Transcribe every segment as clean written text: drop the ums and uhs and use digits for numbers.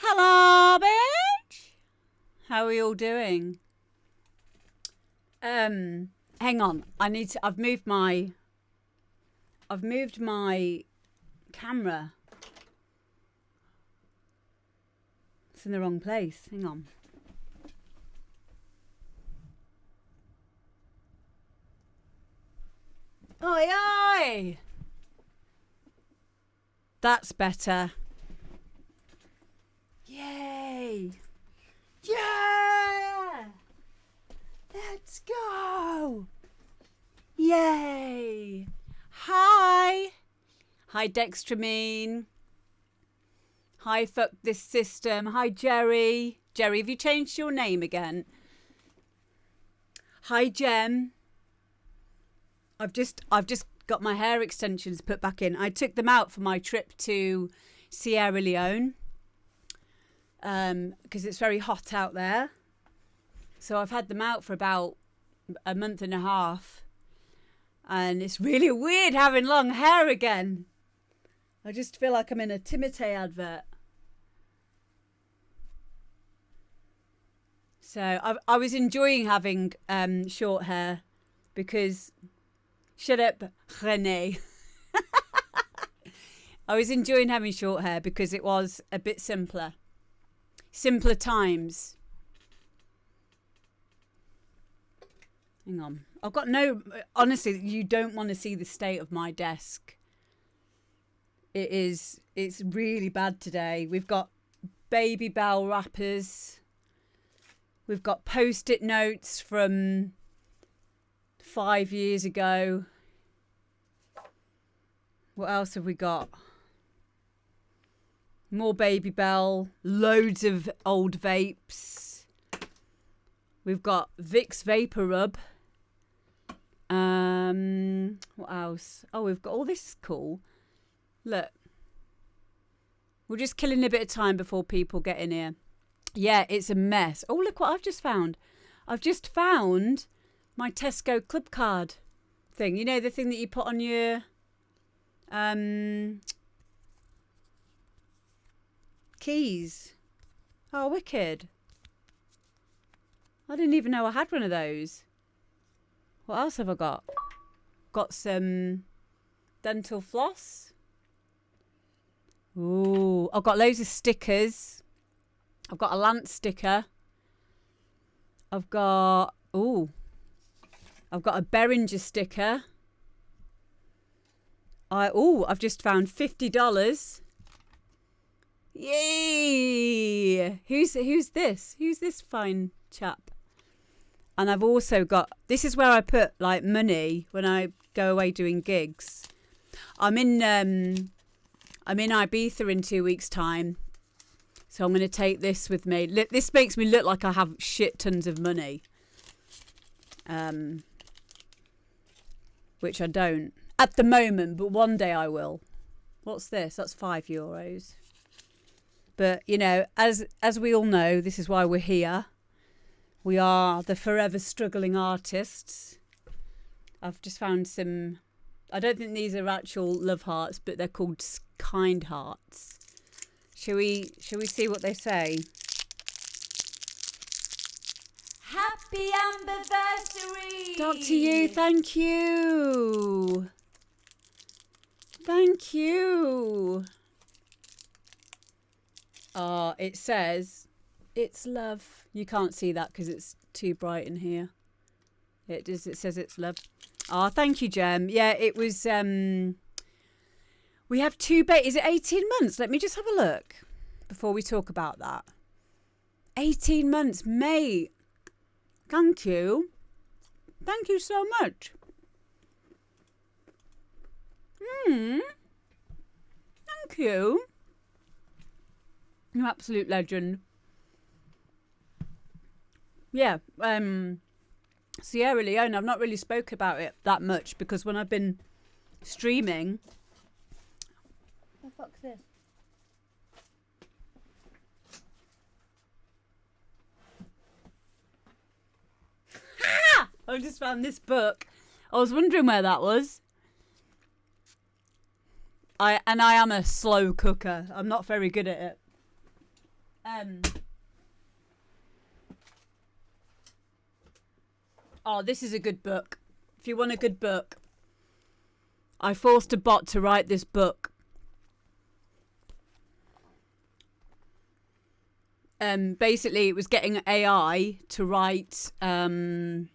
Hello, bitch. How are we all doing? Hang on. I've moved my camera. It's in the wrong place. Hang on. Oi, oi! That's better. Yay! Yeah! Let's go! Yay! Hi! Hi, Dextramine. Hi, fuck this system. Hi, Jerry. Jerry, have you changed your name again? Hi, Jem. I've just got my hair extensions put back in. I took them out for my trip to Sierra Leone because it's very hot out there. So I've had them out for about a month and a half. And it's really weird having long hair again. I just feel like I'm in a Timotei advert. So I was enjoying having short hair because... Shut up, René. I was enjoying having short hair because it was a bit simpler. Simpler times. Hang on. I've got no... Honestly, you don't want to see the state of my desk. It's really bad today. We've got baby bell wrappers. We've got post-it notes from 5 years ago. What else have we got? More Baby Bell. Loads of old vapes. We've got Vicks Vapor Rub. What else? Oh, we've got all this is cool. Look. We're just killing a bit of time before people get in here. Yeah, it's a mess. Oh, look what I've just found. I've just found my Tesco club card thing. You know, the thing that you put on your keys. Oh, wicked. I didn't even know I had one of those. What else have I got? Got some dental floss. Ooh, I've got loads of stickers. I've got a Lance sticker. I've got a Behringer sticker. I've just found $50. Yay! Who's this? Who's this fine chap? And I've also got, this is where I put like money when I go away doing gigs. I'm in Ibiza in 2 weeks' time. So I'm going to take this with me. This makes me look like I have shit tons of money. Which I don't at the moment, but one day I will. What's this? That's €5. But, you know, as we all know, this is why we're here. We are the forever struggling artists. I've just found some... I don't think these are actual love hearts, but they're called kind hearts. Shall we see what they say? Happy anniversary! Dr. You, thank you. Thank you. It says, it's love. You can't see that because it's too bright in here. It says it's love. Thank you, Jem. Yeah, it was, we have two is it 18 months? Let me just have a look before we talk about that. 18 months, mate. Thank you. Thank you so much. Thank you. You absolute legend. Yeah, Sierra Leone, I've not really spoke about it that much because when I've been streaming... What the fuck's this? I just found this book. I was wondering where that was. I am a slow cooker. I'm not very good at it. Oh, this is a good book. If you want a good book, I forced a bot to write this book. Basically, it was getting AI to write. Yes,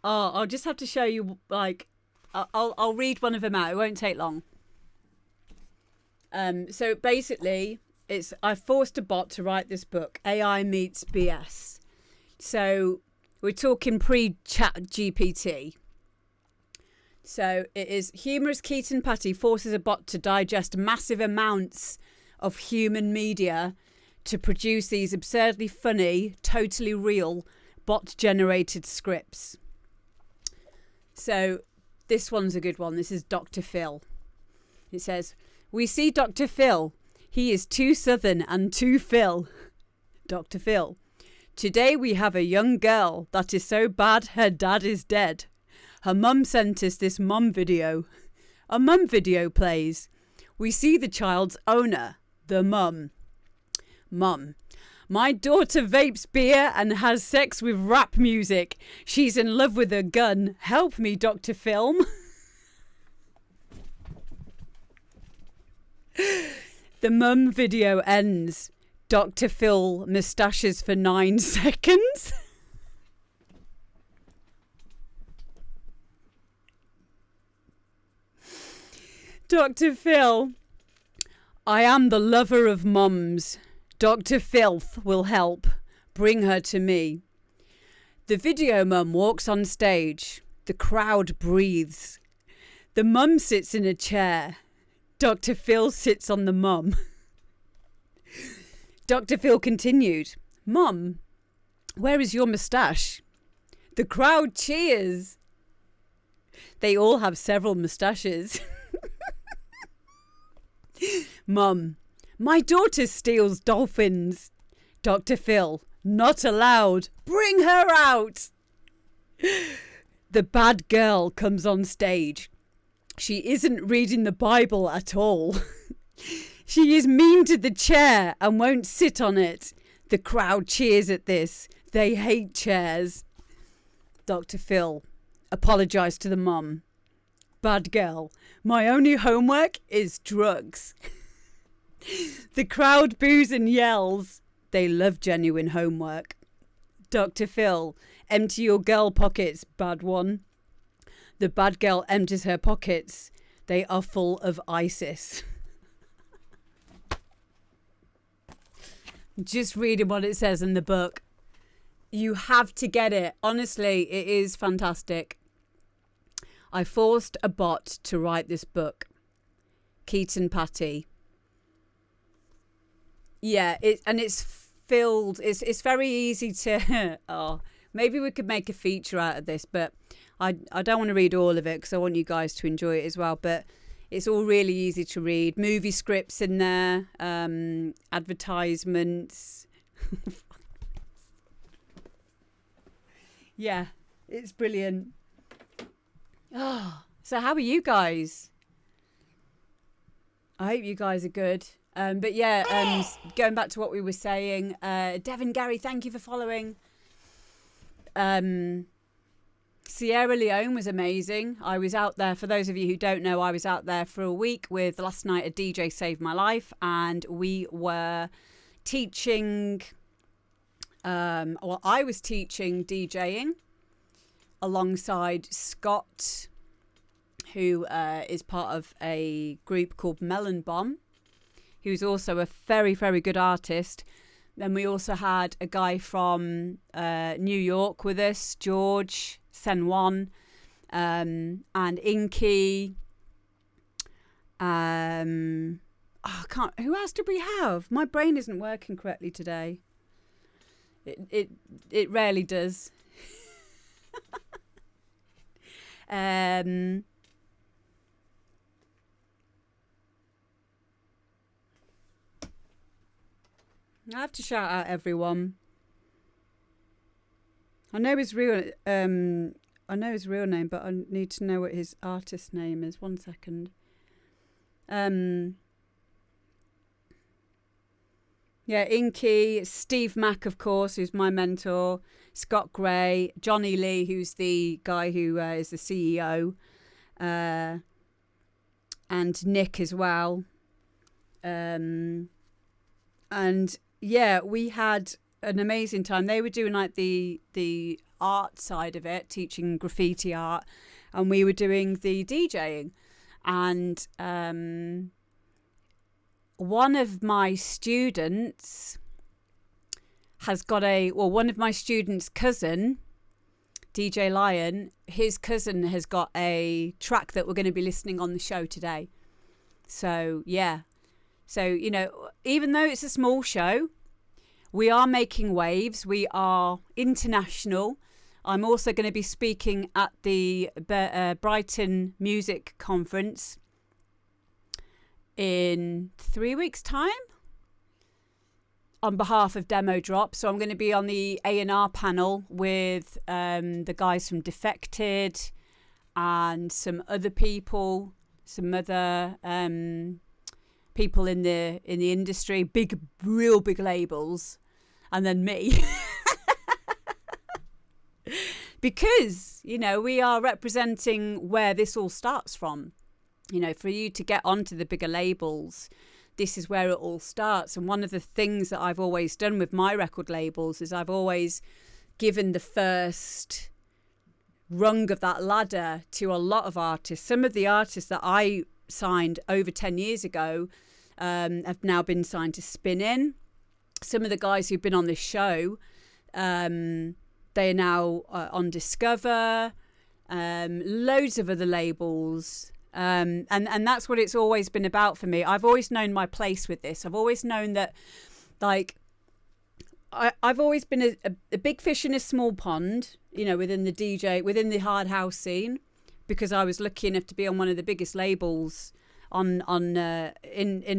I'll just have to show you. Like, I'll read one of them out. It won't take long. So basically, I forced a bot to write this book. AI meets BS. So we're talking pre-chat GPT. So it is humorous Keaton Patty forces a bot to digest massive amounts of human media to produce these absurdly funny, totally real bot-generated scripts. So this one's a good one. This is Dr. Phil. It says, "We see Dr. Phil. He is too southern and too Phil." Dr. Phil. "Today we have a young girl that is so bad her dad is dead. Her mum sent us this mum video. A mum video plays. We see the child's owner, the mum. Mum. My daughter vapes beer and has sex with rap music. She's in love with a gun. Help me, Dr. Film." The mum video ends. Dr. Phil moustaches for 9 seconds. Dr. Phil. "I am the lover of mums. Dr. Filth will help. Bring her to me." The video mum walks on stage. The crowd breathes. The mum sits in a chair. Dr. Phil sits on the mum. Dr. Phil continued, "Mum, where is your moustache?" The crowd cheers. They all have several moustaches. Mum, my daughter steals dolphins. Dr. Phil, not allowed. Bring her out. The bad girl comes on stage. She isn't reading the Bible at all. She is mean to the chair and won't sit on it. The crowd cheers at this. They hate chairs. Dr. Phil, apologise to the mum. Bad girl, my only homework is drugs. The crowd boos and yells. They love genuine homework. Dr. Phil, empty your girl pockets, bad one. The bad girl empties her pockets. They are full of ISIS. Just reading what it says in the book. You have to get it. Honestly, it is fantastic. I forced a bot to write this book. Keaton Patty. Yeah, it's filled. It's very easy to. Oh, maybe we could make a feature out of this, but I don't want to read all of it because I want you guys to enjoy it as well. But it's all really easy to read. Movie scripts in there, advertisements. Yeah, it's brilliant. Oh, so how are you guys? I hope you guys are good. But yeah, going back to what we were saying, Devin Gary, thank you for following. Sierra Leone was amazing. I was out there, for those of you who don't know, I was out there for a week with last night a DJ Saved My Life, and we were teaching, I was teaching DJing alongside Scott, who is part of a group called Melon Bomb, who's also a very, very good artist. Then we also had a guy from New York with us, George Senwan, and Inky. Who else did we have? My brain isn't working correctly today. It rarely does. I have to shout out everyone. I know his real name, but I need to know what his artist name is. 1 second. Yeah, Inky, Steve Mack, of course, who's my mentor, Scott Gray, Johnny Lee, who's the guy who is the CEO, and Nick as well. And yeah, we had an amazing time. They were doing like the art side of it, teaching graffiti art, and we were doing the DJing. And one of my students has got one of my students' cousin, DJ Lion, his cousin has got a track that we're going to be listening on the show today. So, yeah. So, you know, even though it's a small show, we are making waves. We are international. I'm also going to be speaking at the Brighton Music Conference in 3 weeks' time on behalf of Demo Drop. So I'm going to be on the A&R panel with the guys from Defected and some other people, some other people in the industry, real big labels, and then me. Because, you know, we are representing where this all starts from. You know, for you to get onto the bigger labels, this is where it all starts. And one of the things that I've always done with my record labels is I've always given the first rung of that ladder to a lot of artists. Some of the artists that I signed over 10 years ago have now been signed to Spin In. Some of the guys who've been on this show, they are now on Discover, loads of other labels. And that's what it's always been about for me. I've always known my place with this. I've always known that, like, I've always been a big fish in a small pond, you know, within the hard house scene, because I was lucky enough to be on one of the biggest labels in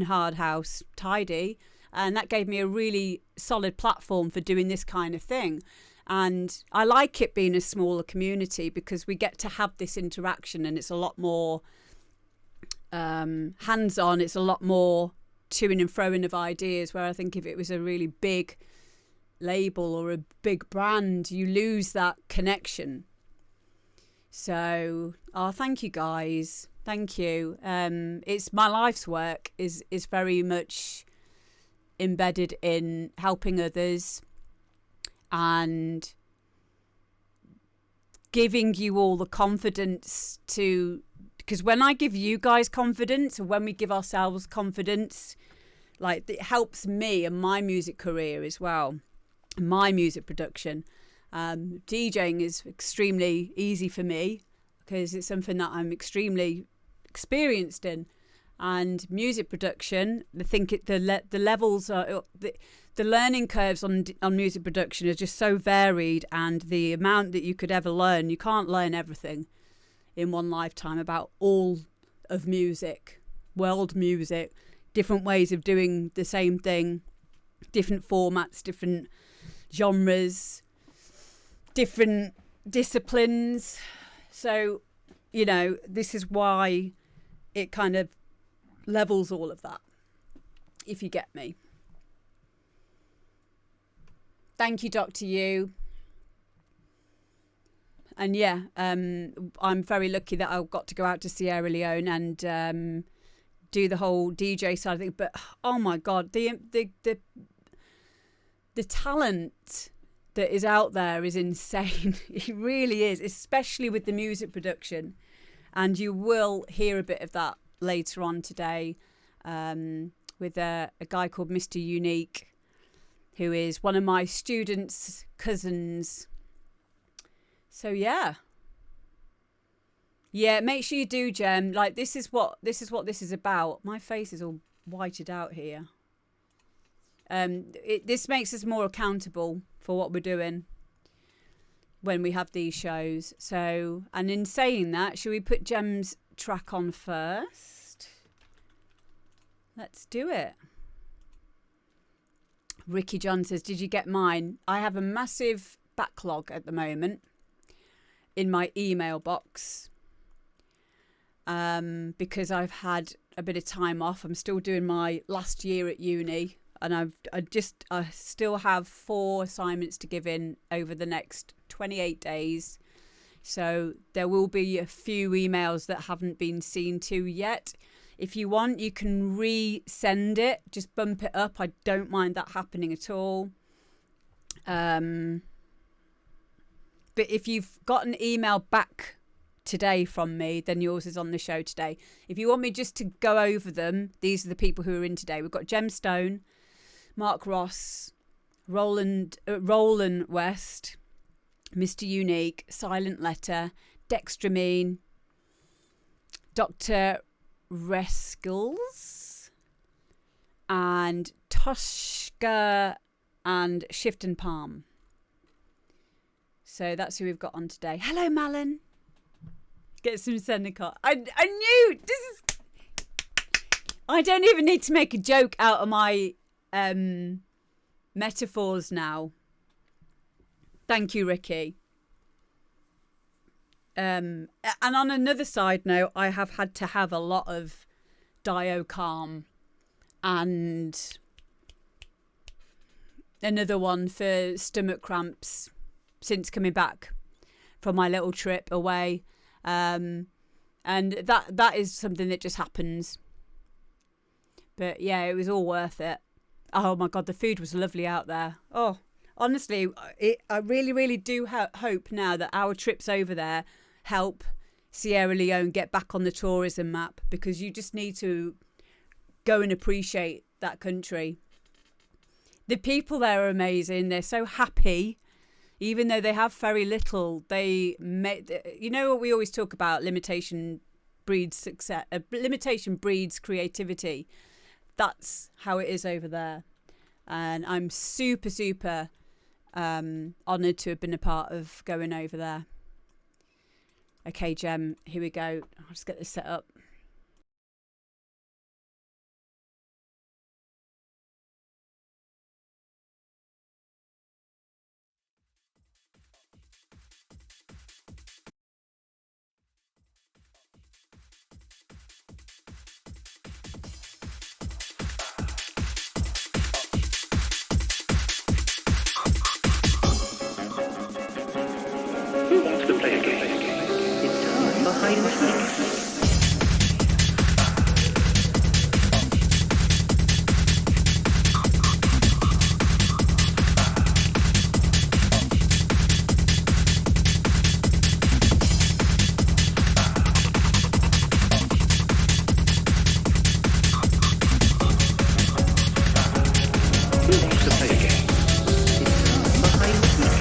hard house, Tidy, and that gave me a really solid platform for doing this kind of thing. And I like it being a smaller community because we get to have this interaction, and it's a lot more hands-on. It's a lot more to-ing and fro-ing of ideas, where I think if it was a really big label or a big brand, you lose that connection. So, thank you guys. Thank you. It's my life's work is very much embedded in helping others and giving you all the confidence to, because when I give you guys confidence, or when we give ourselves confidence, like, it helps me and my music career as well, my music production. DJing is extremely easy for me because it's something that I'm extremely experienced in, and music production, I think the levels are the learning curves on music production are just so varied, and the amount that you could ever learn, you can't learn everything in one lifetime about all of music, world music, different ways of doing the same thing, different formats, different genres, different disciplines. So, you know, this is why it kind of levels all of that, if you get me. Thank you, Dr. Yu. And yeah, I'm very lucky that I got to go out to Sierra Leone and do the whole DJ side of things. But oh my God, the talent that is out there is insane. It really is, especially with the music production. And you will hear a bit of that later on today with a guy called Mr. Unique, who is one of my students' cousins. So yeah, make sure you do, Jem. Like, this is what this is about. My face is all whited out here. This makes us more accountable for what we're doing when we have these shows. So, and in saying that, should we put Jem's track on first? Let's do it. Ricky John says, did you get mine? I have a massive backlog at the moment in my email box because I've had a bit of time off. I'm still doing my last year at uni. and I still have 4 assignments to give in over the next 28 days. So there will be a few emails that haven't been seen to yet. If you want, you can resend it. Just bump it up. I don't mind that happening at all. But if you've got an email back today from me, then yours is on the show today. If you want me just to go over them, these are the people who are in today. We've got Gemstone, Mark Ross, Roland West, Mr. Unique, Silent Letter, Dextramine, Dr. Reskels, and Toshka and Shift and Palm. So that's who we've got on today. Hello, Malin. Get some Seneca. I knew this is. I don't even need to make a joke out of my metaphors now. Thank you, Ricky. And on another side note, I have had to have a lot of Diocalm and another one for stomach cramps since coming back from my little trip away. And that is something that just happens. But yeah, it was all worth it. Oh my God, the food was lovely out there. Oh, honestly, I really, really do hope now that our trips over there help Sierra Leone get back on the tourism map, because you just need to go and appreciate that country. The people there are amazing. They're so happy. Even though they have very little, you know what we always talk about, limitation breeds success, limitation breeds creativity. That's how it is over there. And I'm super, super honoured to have been a part of going over there. Okay, Gem, here we go. I'll just get this set up. Who wants to play a game? It's time for hide and seek. Who wants to play a game? It's time for hide and seek.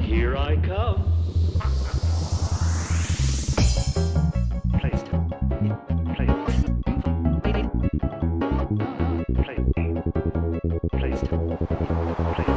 Here I come. Placed. Placed. Placed. Placed.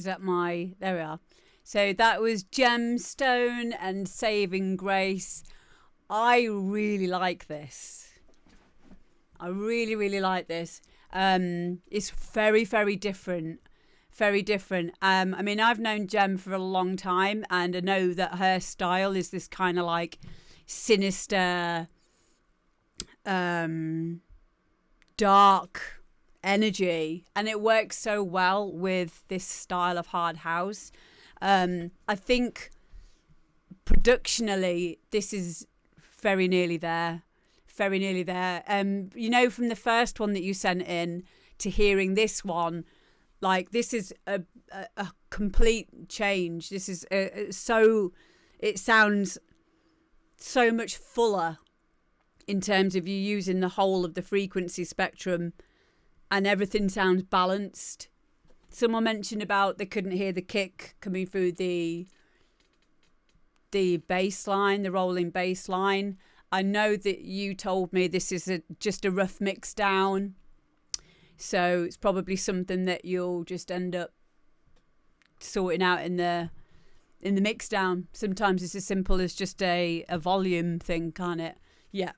Is that there we are. So that was Gemstone and Saving Grace. I really like this. I really, really like this. It's very, very different. Very different. I mean, I've known Gem for a long time, and I know that her style is this kind of like sinister, dark energy, and it works so well with this style of hard house. I think productionally, this is very nearly there. Very nearly there. You know, from the first one that you sent in to hearing this one, like this is a complete change. This is it sounds so much fuller in terms of you using the whole of the frequency spectrum, and everything sounds balanced. Someone mentioned about they couldn't hear the kick coming through the bass line, the rolling bass line. I know that you told me this is just a rough mix down, so it's probably something that you'll just end up sorting out in the mix down. Sometimes it's as simple as just a volume thing, can't it? Yeah.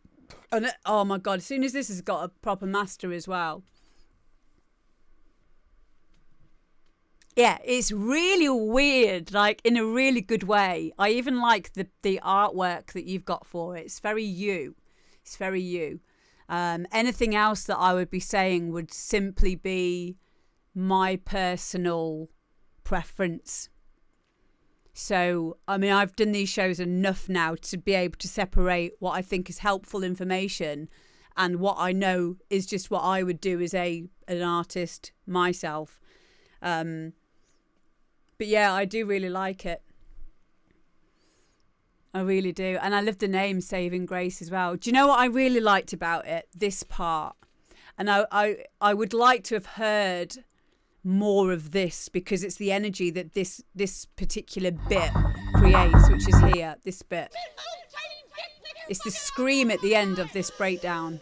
And oh my god, as soon as this has got a proper master as well. Yeah, it's really weird, like in a really good way. I even like the artwork that you've got for it. It's very you. It's very you. Anything else that I would be saying would simply be my personal preference. So, I mean, I've done these shows enough now to be able to separate what I think is helpful information and what I know is just what I would do as an artist myself. But yeah, I do really like it. I really do. And I love the name Saving Grace as well. Do you know what I really liked about it? This part. And I would like to have heard more of this, because it's the energy that this particular bit creates, which is here, this bit. It's the scream at the end of this breakdown.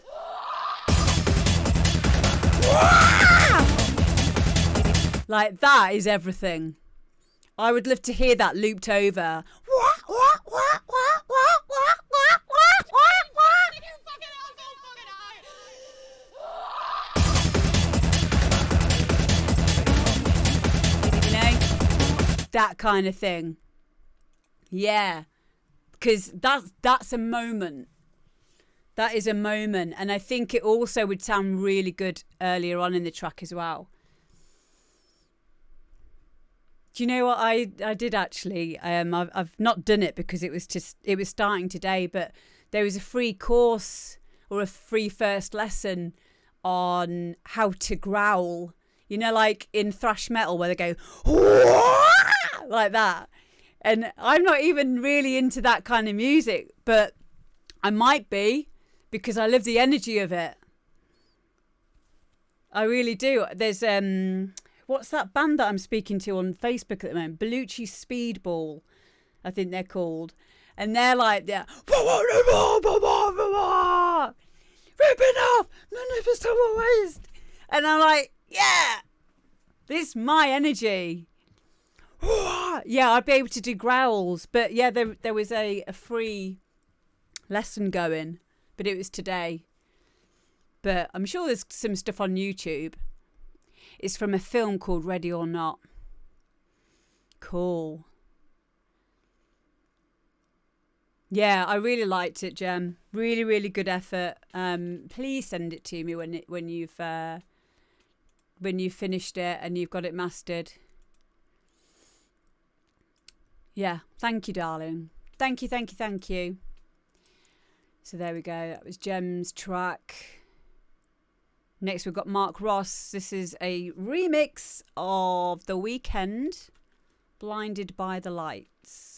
Like, that is everything. I would love to hear that looped over. You know? That kind of thing. Yeah. Because that's a moment. That is a moment. And I think it also would sound really good earlier on in the track as well. Do you know what I did actually? I've not done it because it was starting today, but there was a free course or a free first lesson on how to growl. You know, like in thrash metal where they go like that. And I'm not even really into that kind of music, but I might be because I love the energy of it. I really do. There's what's that band that I'm speaking to on Facebook at the moment? Bellucci Speedball, I think they're called. And they're like, ripping off the nippers to my waist. And I'm like, yeah, this is my energy. Yeah, I'd be able to do growls. But yeah, there was a free lesson going, but it was today. But I'm sure there's some stuff on YouTube. It's from a film called Ready or Not. Cool. Yeah, I really liked it, Jem. Really, really good effort. Please send it to me when you've finished it and you've got it mastered. Yeah, thank you, darling. Thank you, thank you, thank you. So there we go. That was Jem's track. Next, we've got Mark Ross. This is a remix of The Weeknd, Blinded by the Lights.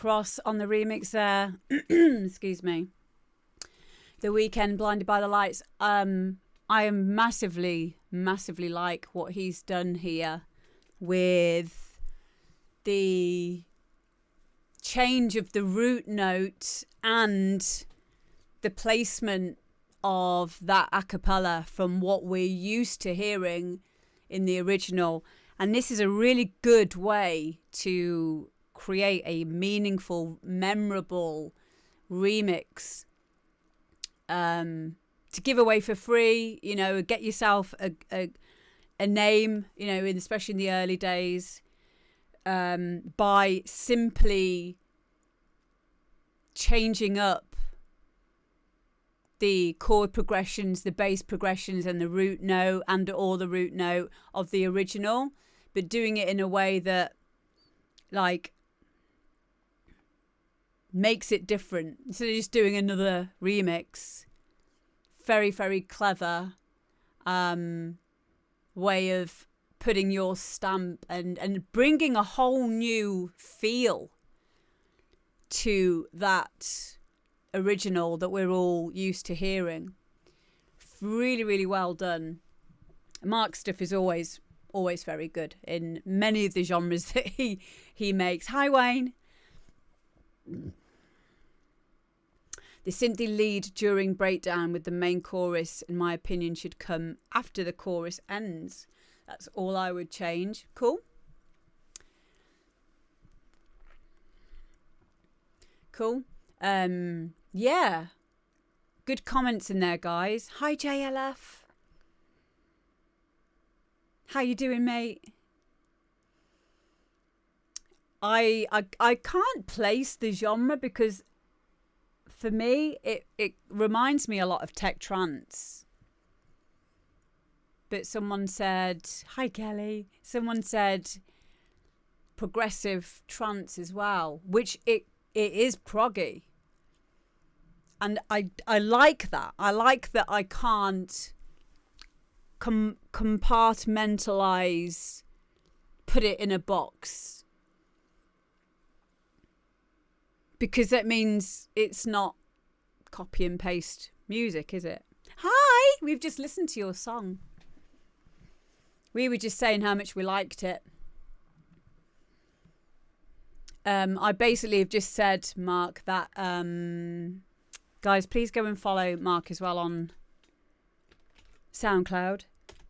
across on the remix there. Excuse me. The Weeknd, Blinded by the Lights. I am massively like what he's done here with the change of the root note and the placement of that a cappella from what we're used to hearing in the original. And this is a really good way to create a meaningful, memorable remix to give away for free. You know, get yourself a name, you know, especially in the early days, by simply changing up the chord progressions, the bass progressions, and the root note or the root note of the original, but doing it in a way that like makes it different instead of just doing another remix. Very, very clever way of putting your stamp and bringing a whole new feel to that original that we're all used to hearing. Really, really well done. Mark's stuff is always very good in many of the genres that he makes. Hi, Wayne. The synthy lead during breakdown with the main chorus, in my opinion, should come after the chorus ends. That's all I would change. Cool. Cool. Yeah. Good comments in there, guys. Hi, JLF. How you doing, mate? I can't place the genre because for me it reminds me a lot of tech trance. But someone said, hi Kelly, someone said progressive trance as well, which it is proggy. And I like that. I like that I can't compartmentalize, put it in a box. Because that means it's not copy and paste music, is it? Hi! We've just listened to your song. We were just saying how much we liked it. I basically have just said, Mark, that... guys, please go and follow Mark as well on SoundCloud.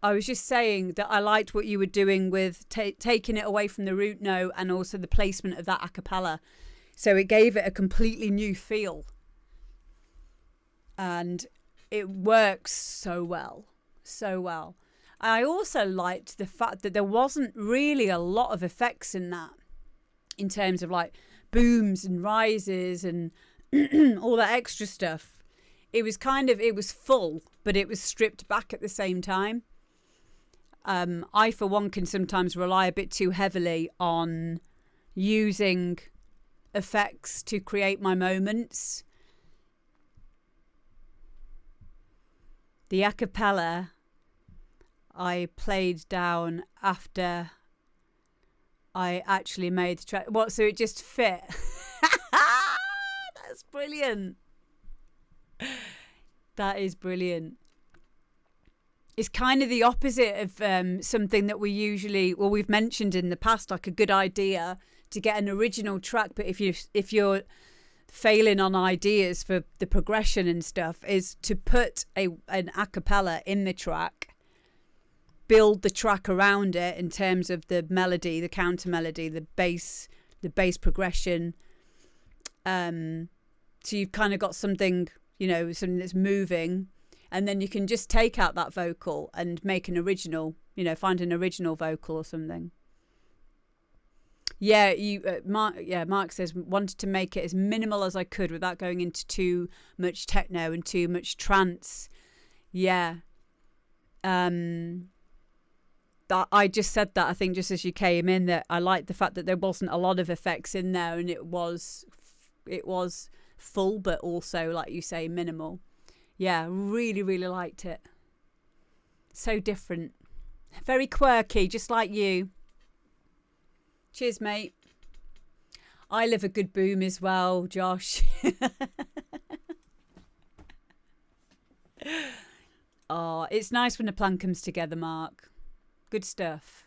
I was just saying that I liked what you were doing with taking it away from the root note and also the placement of that a cappella. So it gave it a completely new feel. And it works so well. So well. I also liked the fact that there wasn't really a lot of effects in that. In terms of like booms and rises and all that extra stuff. It was full, but it was stripped back at the same time. I, for one, can sometimes rely a bit too heavily on using effects to create my moments. The a cappella I played down after I actually made the track. What? So it just fit. That's brilliant. That is brilliant. It's kind of the opposite of something that we've mentioned in the past, like a good idea to get an original track. But if you're failing on ideas for the progression and stuff, is to put an a cappella in the track, build the track around it in terms of the melody, the counter melody, the bass progression. So you've kind of got something, something that's moving, and then you can just take out that vocal and make an original, find an original vocal or something. Yeah, Mark says, wanted to make it as minimal as I could without going into too much techno and too much trance. Yeah. I just said that, I think, just as you came in, that I liked the fact that there wasn't a lot of effects in there, and it was full, but also, like you say, minimal. Yeah, really, really liked it. So different. Very quirky, just like you. Cheers, mate. I love a good boom as well, Josh. Oh, it's nice when a plan comes together, Mark. Good stuff.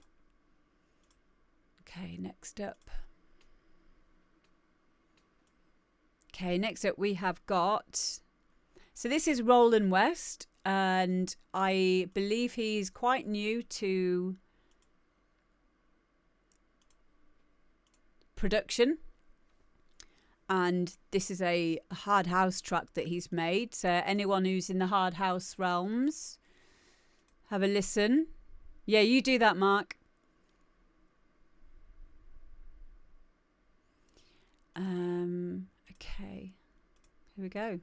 Okay, next up. Okay, next up we have got... So this is Roland West, and I believe he's quite new to production. And this is a hard house track that he's made. So anyone who's in the hard house realms, have a listen. Yeah, you do that, Mark. Okay, here we go.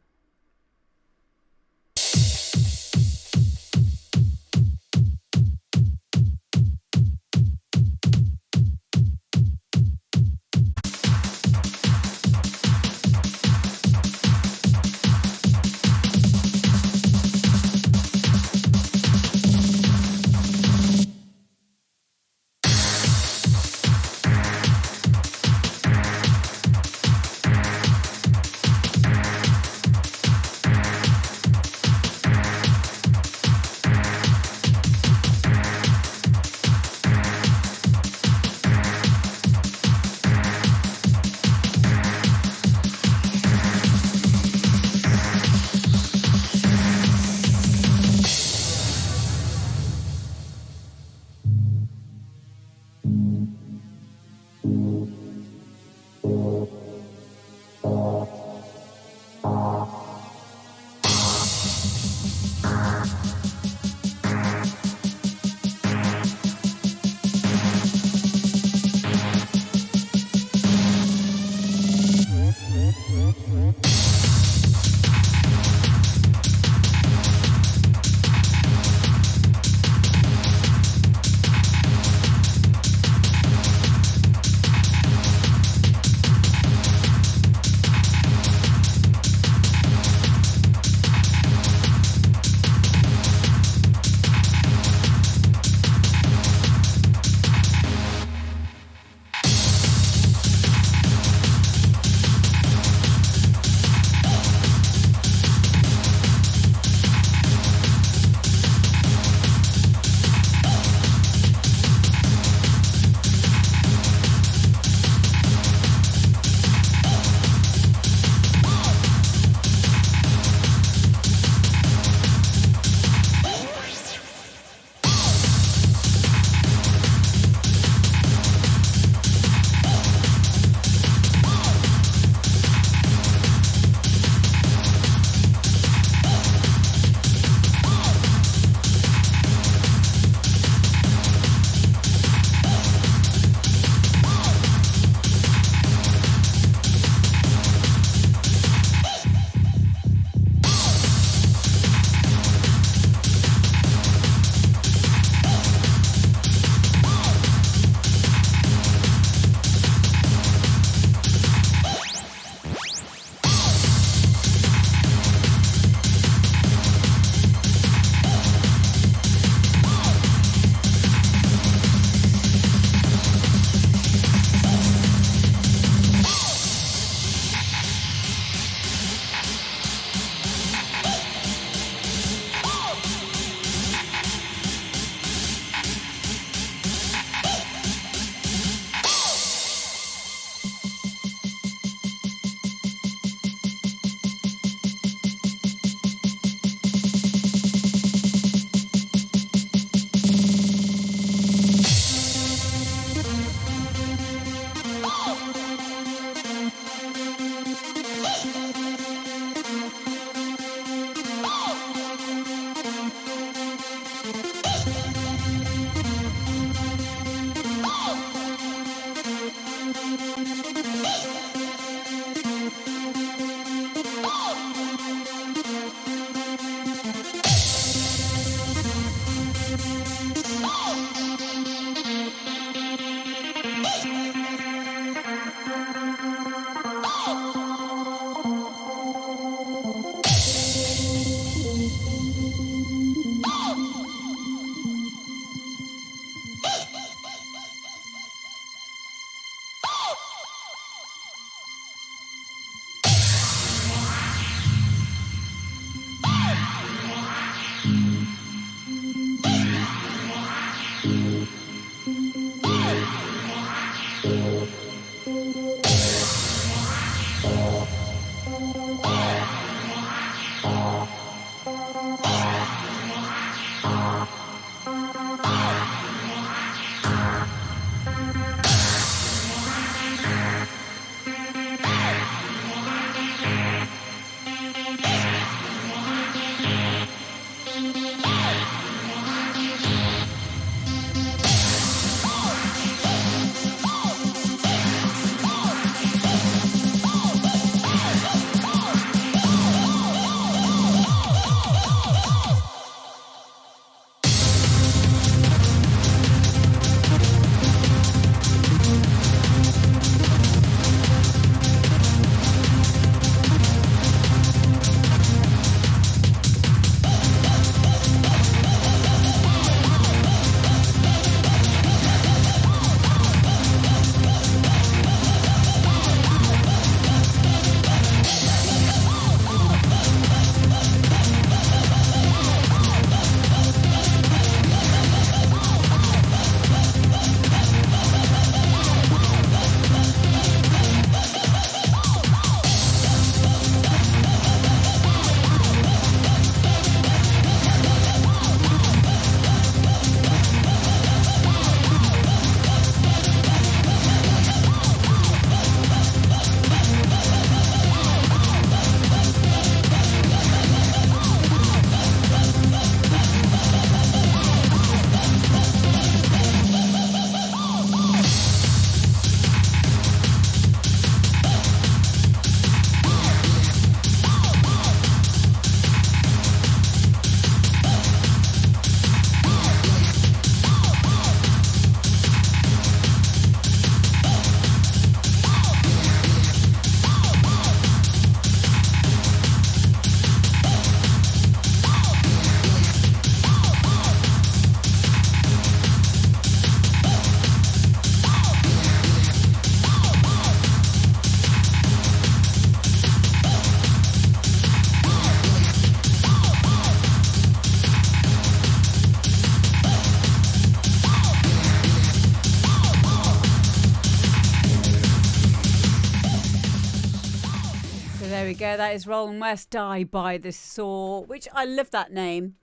we go. That is Roland West, Die by the Saw, which I love that name.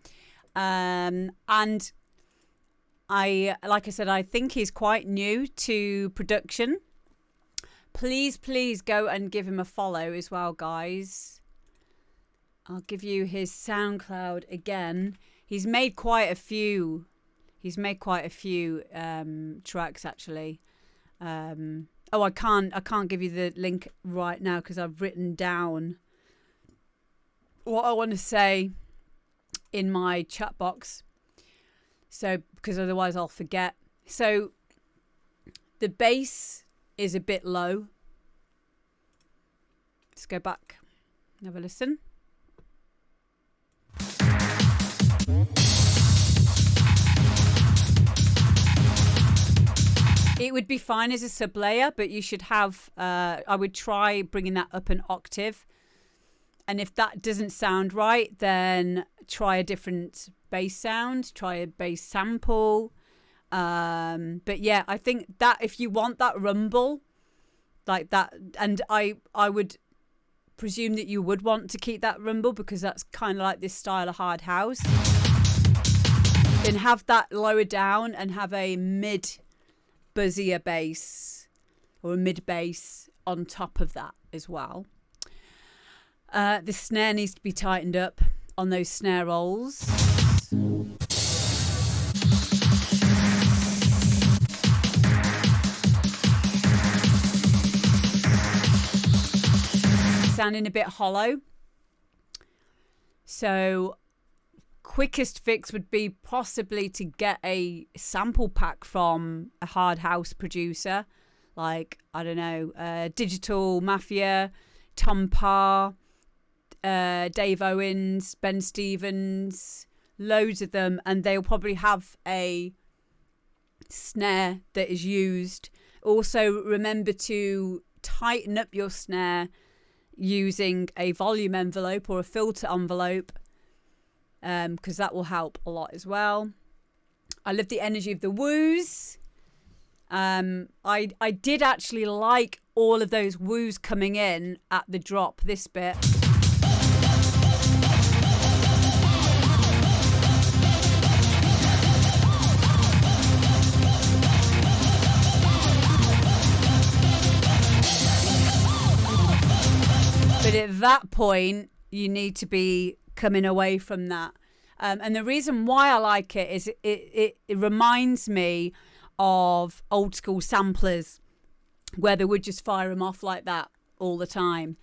And like I said, I think he's quite new to production. Please go and give him a follow as well, guys. I'll give you his SoundCloud again. He's made quite a few. Tracks actually. I can't give you the link right now because I've written down what I want to say in my chat box. So, because otherwise I'll forget. So, the bass is a bit low. Let's go back and have a listen. It would be fine as a sub layer, but you should have, I would try bringing that up an octave. And if that doesn't sound right, then try a different bass sound, try a bass sample. But yeah, I think that if you want that rumble like that, and I would presume that you would want to keep that rumble because that's kind of like this style of hard house, then have that lower down and have a mid buzzier bass or a mid bass on top of that as well. The snare needs to be tightened up on those snare rolls. Sounding a bit hollow. So quickest fix would be possibly to get a sample pack from a hard house producer like, I don't know, Digital Mafia, Tom Parr, Dave Owens, Ben Stevens, loads of them, and they'll probably have a snare that is used. Also remember to tighten up your snare using a volume envelope or a filter envelope, because that will help a lot as well. I love the energy of the woos. I did actually like all of those woos coming in at the drop, this bit. But at that point, you need to be coming away from that. And the reason why I like it is it reminds me of old school samplers where they would just fire them off like that all the time.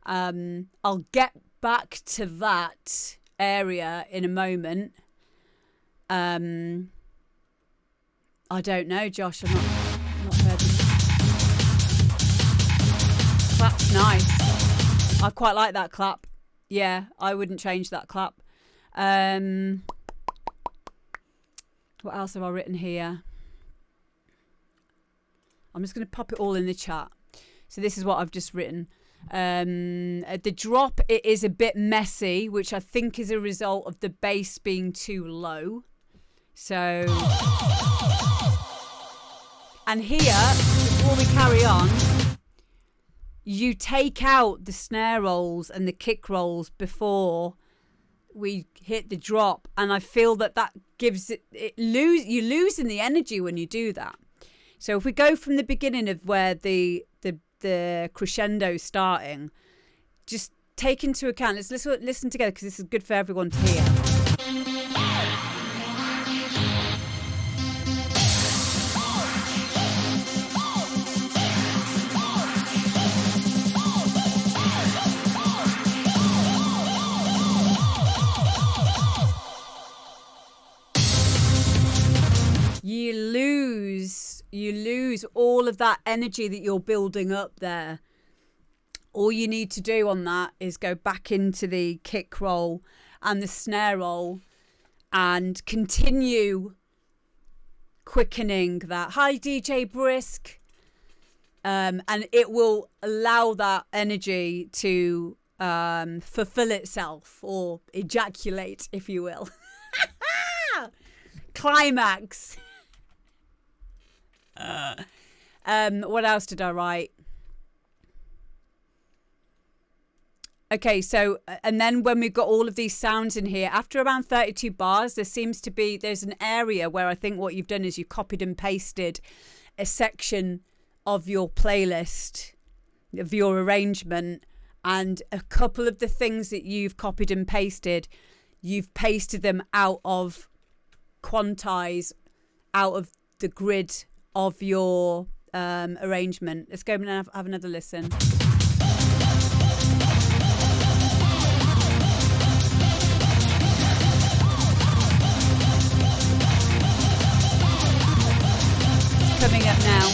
I'll get back to that area in a moment. I don't know, Josh. I'm not heard of it. Clap's nice. I quite like that clap. Yeah, I wouldn't change that clap. What else have I written here? I'm just going to pop it all in the chat. So this is what I've just written. At the drop, it is a bit messy, which I think is a result of the bass being too low. So, and here, before we carry on, you take out the snare rolls and the kick rolls before we hit the drop, and I feel that gives you're losing the energy when you do that. So if we go from the beginning of where the crescendo starting, just take into account, let's listen together because this is good for everyone to hear. You lose all of that energy that you're building up there. All you need to do on that is go back into the kick roll and the snare roll and continue quickening that. Hi, DJ Brisk. And it will allow that energy to fulfill itself or ejaculate, if you will. Climax. What else did I write? Okay, so, and then when we've got all of these sounds in here, after around 32 bars, there's an area where I think what you've done is you copied and pasted a section of your playlist, of your arrangement, and a couple of the things that you've copied and pasted, you've pasted them out of quantize, out of the grid of your arrangement. Let's go and have another listen. Coming up now.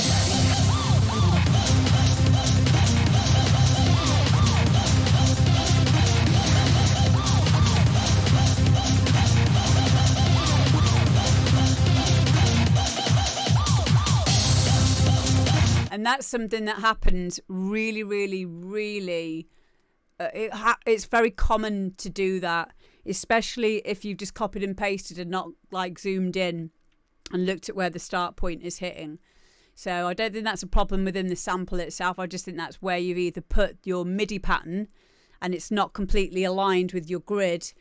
And that's something that happens really, really, really. It's very common to do that, especially if you've just copied and pasted and not like zoomed in and looked at where the start point is hitting. So I don't think that's a problem within the sample itself. I just think that's where you've either put your MIDI pattern and it's not completely aligned with your grid,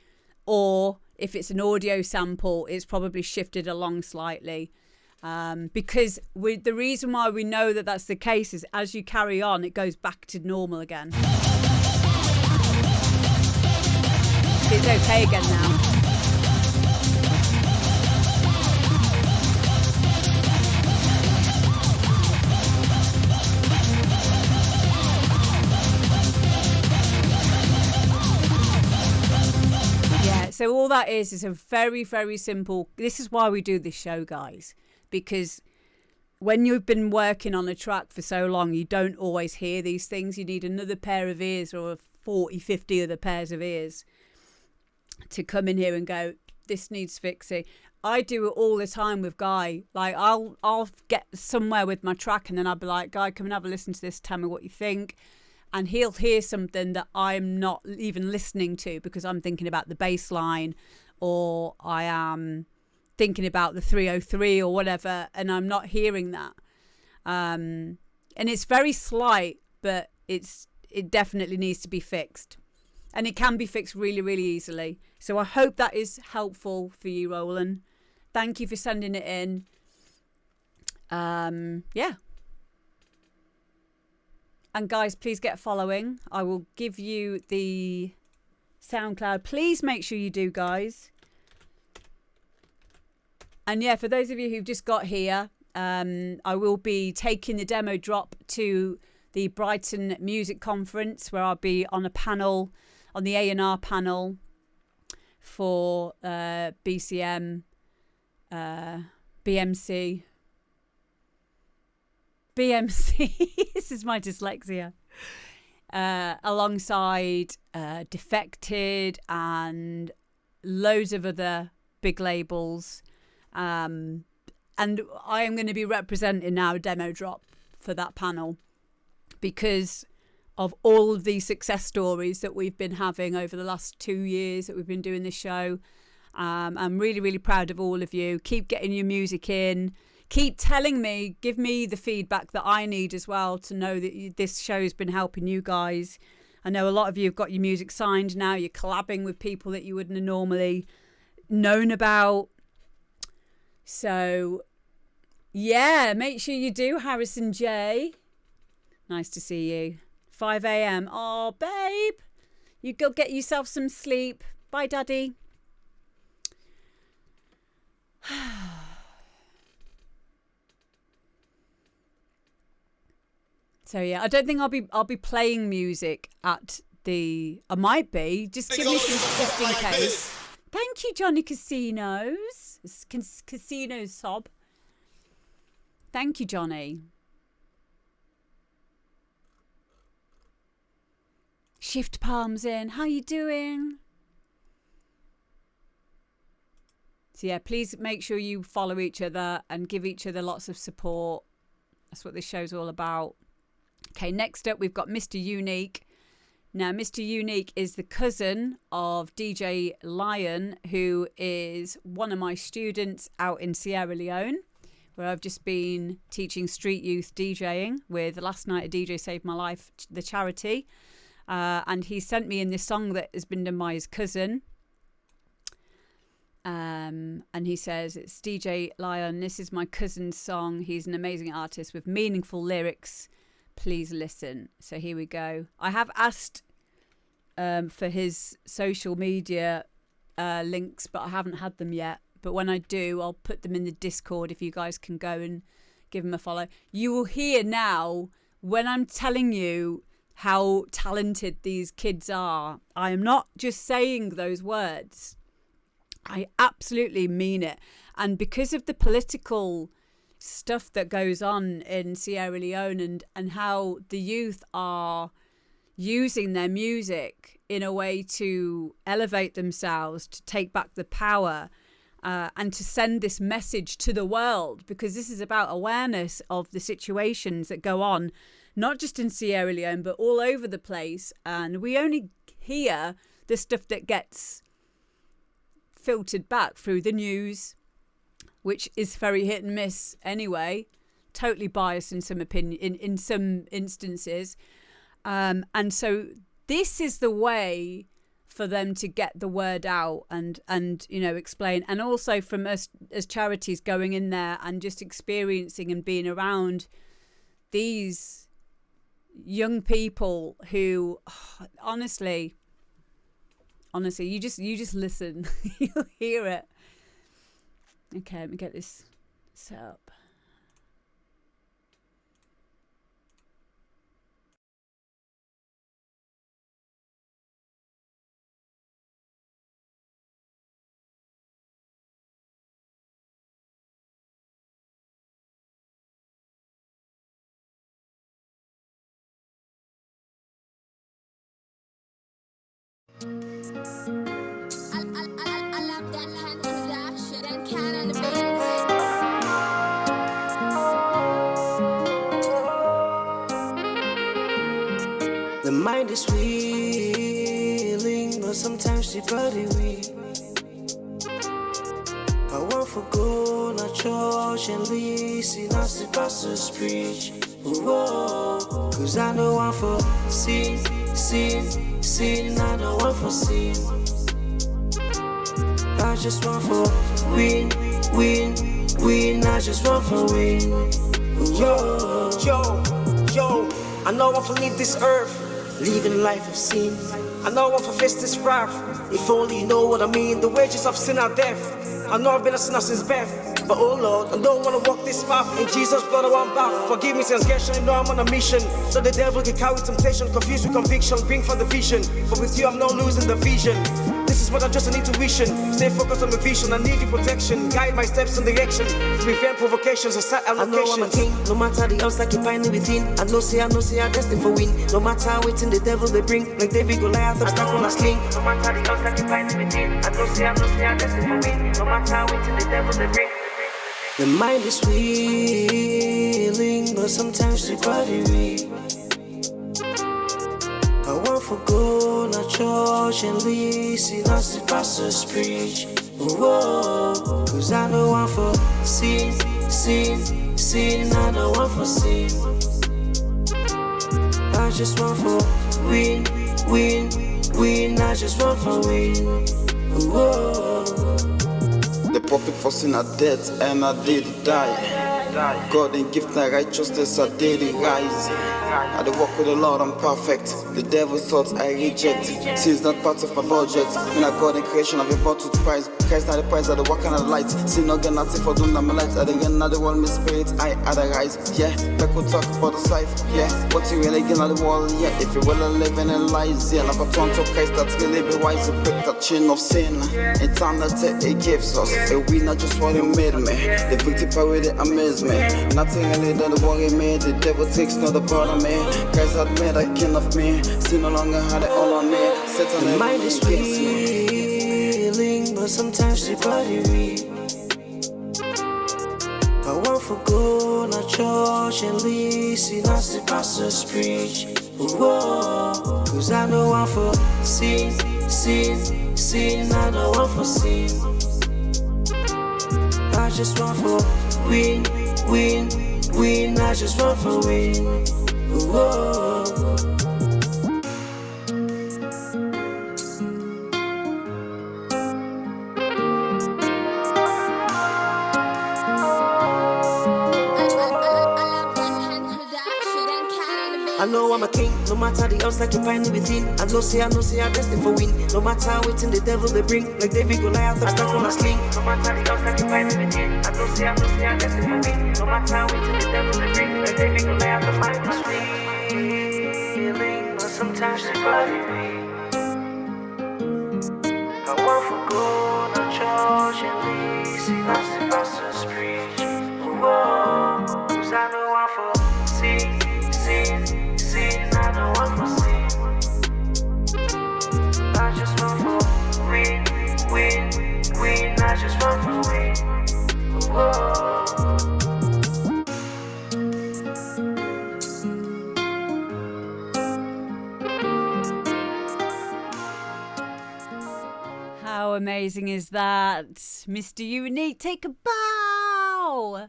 or if it's an audio sample, it's probably shifted along slightly. Because the reason why we know that that's the case is as you carry on, it goes back to normal again. It's okay again now. So all that is a very, very simple. This is why we do this show, guys, because when you've been working on a track for so long, you don't always hear these things. You need another pair of ears or 40, 50 other pairs of ears to come in here and go, this needs fixing. I do it all the time with Guy. Like I'll get somewhere with my track and then I'll be like, Guy, come and have a listen to this. Tell me what you think. And he'll hear something that I'm not even listening to because I'm thinking about the bass line, or I am thinking about the 303 or whatever, and I'm not hearing that. And it's very slight, but it definitely needs to be fixed. And it can be fixed really, really easily. So I hope that is helpful for you, Roland. Thank you for sending it in. Yeah. And guys, please get following. I will give you the SoundCloud. Please make sure you do, guys. And yeah, for those of you who've just got here, I will be taking the demo drop to the Brighton Music Conference, where I'll be on a panel, on the A&R panel for BCM, BMC. This is my dyslexia. Alongside Defected and loads of other big labels. And I am going to be representing now Demo Drop for that panel because of all of these success stories that we've been having over the last 2 years that we've been doing this show. I'm really, really proud of all of you. Keep getting your music in. Keep telling me, give me the feedback that I need as well to know that this show has been helping you guys. I know a lot of you have got your music signed now. You're collabing with people that you wouldn't have normally known about. So, yeah, make sure you do, Harrison J. Nice to see you. 5 a.m. Oh, babe, you go get yourself some sleep. Bye, Daddy. So yeah, I don't think I'll be playing music at the. I might be. Just give me some just in case. Thank you, Johnny Casinos. Casinos sob. Thank you, Johnny. Shift palms in. How you doing? So yeah, please make sure you follow each other and give each other lots of support. That's what this show's all about. Okay, next up we've got Mr. Unique. Now, Mr. Unique is the cousin of DJ Lion, who is one of my students out in Sierra Leone, where I've just been teaching street youth DJing with Last Night a DJ Saved My Life, the charity. And he sent me in this song that has been done by his cousin. And he says, it's DJ Lion. This is my cousin's song. He's an amazing artist with meaningful lyrics. Please listen. So here we go. I have asked for his social media links, but I haven't had them yet. But when I do, I'll put them in the Discord if you guys can go and give him a follow. You will hear now when I'm telling you how talented these kids are. I am not just saying those words. I absolutely mean it. And because of the political stuff that goes on in Sierra Leone and how the youth are using their music in a way to elevate themselves, to take back the power, and to send this message to the world, because this is about awareness of the situations that go on, not just in Sierra Leone, but all over the place. And we only hear the stuff that gets filtered back through the news, which is very hit and miss anyway, totally biased in some opinion, in some instances. And so this is the way for them to get the word out and you know, explain. And also from us as charities going in there and just experiencing and being around these young people who, honestly, you just listen. You'll hear it. Okay, let me get this set up. The mind is willing, but sometimes the body weak. I want for go to church and listen as the pastors preach. Whoa, cause I know I'm for sin, I know I'm for sin. I just want for win, I just want for win. Yo, I know I'm for leave this earth, living a life of sin. I know I'm for face this wrath. If only you know what I mean. The wages of sin are death. I know I've been a sinner since birth, but oh Lord, I don't want to walk this path. In Jesus' blood I want bath. Forgive me transgression, you know I'm on a mission. So the devil can carry temptation, confused with conviction, bring for the vision. But with you I'm not losing the vision. This is what I just an intuition. Stay focused on the vision, I need your protection. Guide my steps in direction. Prevent provocations and set allocations. I know I'm a king, no matter the odds like you find it within. I know say I destined for win. No matter how waiting the devil they bring. Like David Goliath, obstacle on a sling. No matter the odds like you find it within. I know say I destined for win. No matter how waiting the devil they bring. The mind is willing, but sometimes the body weak. I want for go to church and listen as the pastors preach. Whoa, cause I know I'm for sin, I know I'm for sin. I just want for win, I just want for win. Whoa. The prophet for sin are dead and I did die. God in gift and righteousness I did rise. I do walk with the Lord, I'm perfect. The devil's thoughts I reject. Sin is not part of my budget. When I got in creation, I've bought to price. Christ not the price, I do walk on the light. Sin not get nothing for doing my light. I don't get another world, my spirit, I arise. Yeah, back we talk about the sight. Yeah, what you really get on the wall. Yeah, if you will live in a lies. Yeah, like a turn to Christ, that's really be wise. To break the chain of sin. Eternity it gives us. And we not just what he made me. The victim power it amaze me. Nothing really than the one he made. The devil takes not the part of me. Christ had made a king of me. Sin no longer had it all on me. Satan the mind is willing, but sometimes the body weak. I want for go to church and listen as the pastors preach. Whoa, cause I know I'm for sin, I know I'm for sin. I just want for win, I just want for win. Whoa. I know I'm a king, no matter the odds like you find me within. I know say I'm destined for win. No matter how waiting the devil they bring, like David Goliath, I'm stuck on a sling. No matter the odds like you find me within. I know say I'm destined for win. No matter how waiting the devil they bring, like David Goliath, I'm stuck on a sling. But sometimes it's body me. I want for gold, no church and see that's the pastor's preach. Whoa, 'cause I know I'm for sin, I don't want for sin. I just want for win, I just want for win. Whoa. How amazing is that? Mr. Unique, take a bow!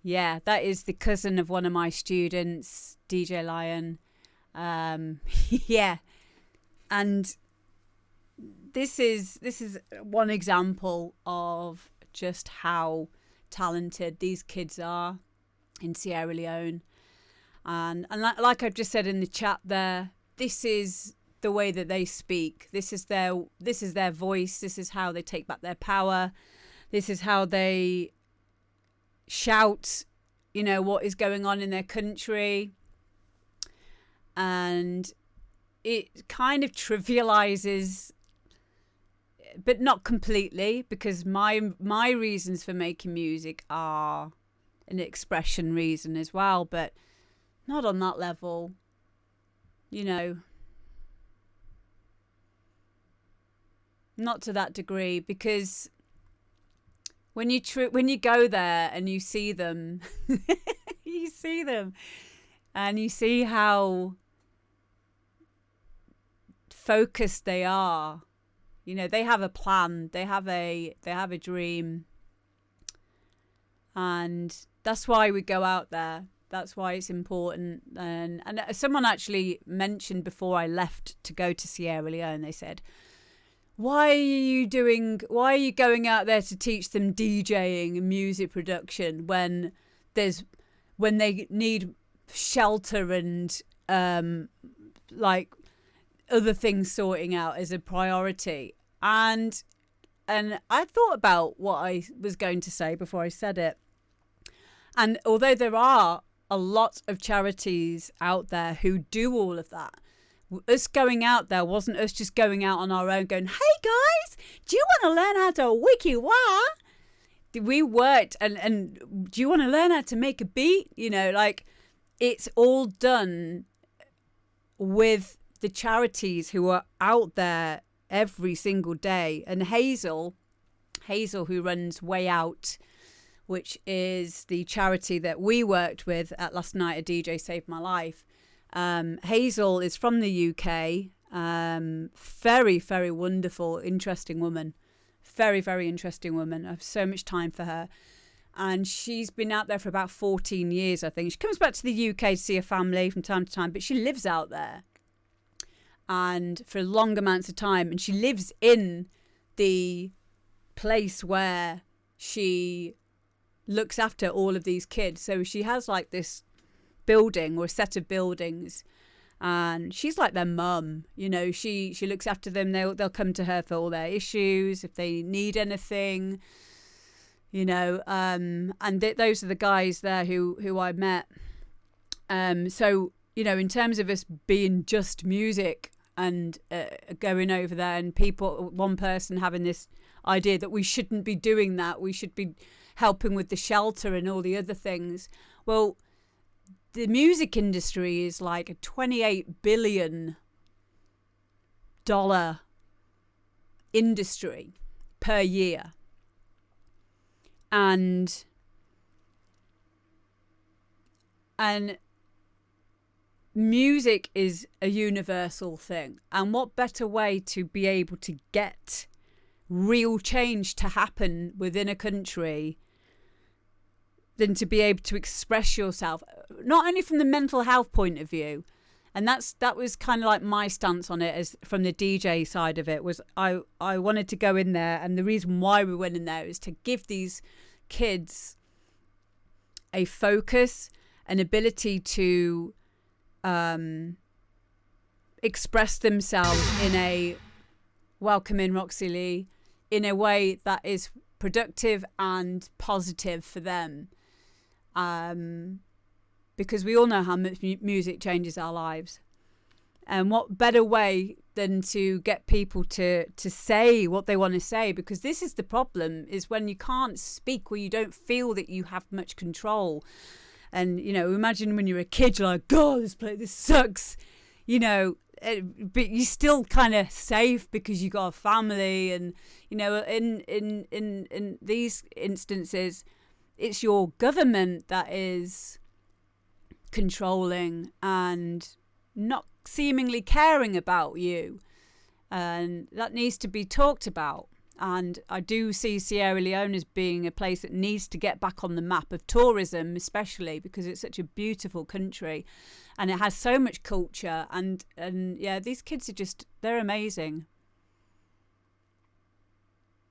Yeah, that is the cousin of one of my students, DJ Lion. Yeah. And this is one example of just how talented these kids are in Sierra Leone. And like I've just said in the chat there, this is the way that they speak. This is their voice. This is how they take back their power. This is how they shout, what is going on in their country. And it kind of trivializes, but not completely, because my reasons for making music are an expression reason as well, but not on that level, not to that degree, because when you go there and you see them, and you see how focused they are. They have a plan, they have a dream, and that's why we go out there. That's why it's important. And someone actually mentioned before I left to go to Sierra Leone, they said, why are you going out there to teach them DJing and music production when they need shelter and like other things sorting out as a priority? And I thought about what I was going to say before I said it. And although there are a lot of charities out there who do all of that, us going out there wasn't us just going out on our own going, hey guys, do you want to learn how to wiki wah? We worked and do you want to learn how to make a beat? It's all done with the charities who are out there every single day. And Hazel, who runs Way Out, which is the charity that we worked with at last night, a DJ Saved My Life. Hazel is from the UK. Very, very wonderful, interesting woman. Very, very interesting woman. I have so much time for her. And she's been out there for about 14 years, I think. She comes back to the UK to see her family from time to time, but she lives out there. And for long amounts of time. And she lives in the place where she looks after all of these kids. So she has like this building or a set of buildings, and she's like their mum. She looks after them. They'll come to her for all their issues if they need anything. And those are the guys there who I met. So in terms of us being just music and going over there, and one person having this idea that we shouldn't be doing that, we should be helping with the shelter and all the other things. Well, the music industry is like a $28 billion industry per year. And music is a universal thing. And what better way to be able to get real change to happen within a country than to be able to express yourself, not only from the mental health point of view. And that was kind of like my stance on it, as from the DJ side of it, was I wanted to go in there, and the reason why we went in there is to give these kids a focus, an ability to express themselves in a welcome in Roxy Lee in a way that is productive and positive for them. Because we all know how much music changes our lives. And what better way than to get people to say what they want to say? Because this is the problem, is when you can't speak or you don't feel that you have much control. And, you know, imagine when you're a kid, you're like, God, this sucks, you know, but you're still kind of safe because you got a family. And, you know, in these instances, it's your government that is controlling and not seemingly caring about you, and that needs to be talked about. And I do see Sierra Leone as being a place that needs to get back on the map of tourism, especially because it's such a beautiful country and it has so much culture. And yeah, these kids are they're amazing.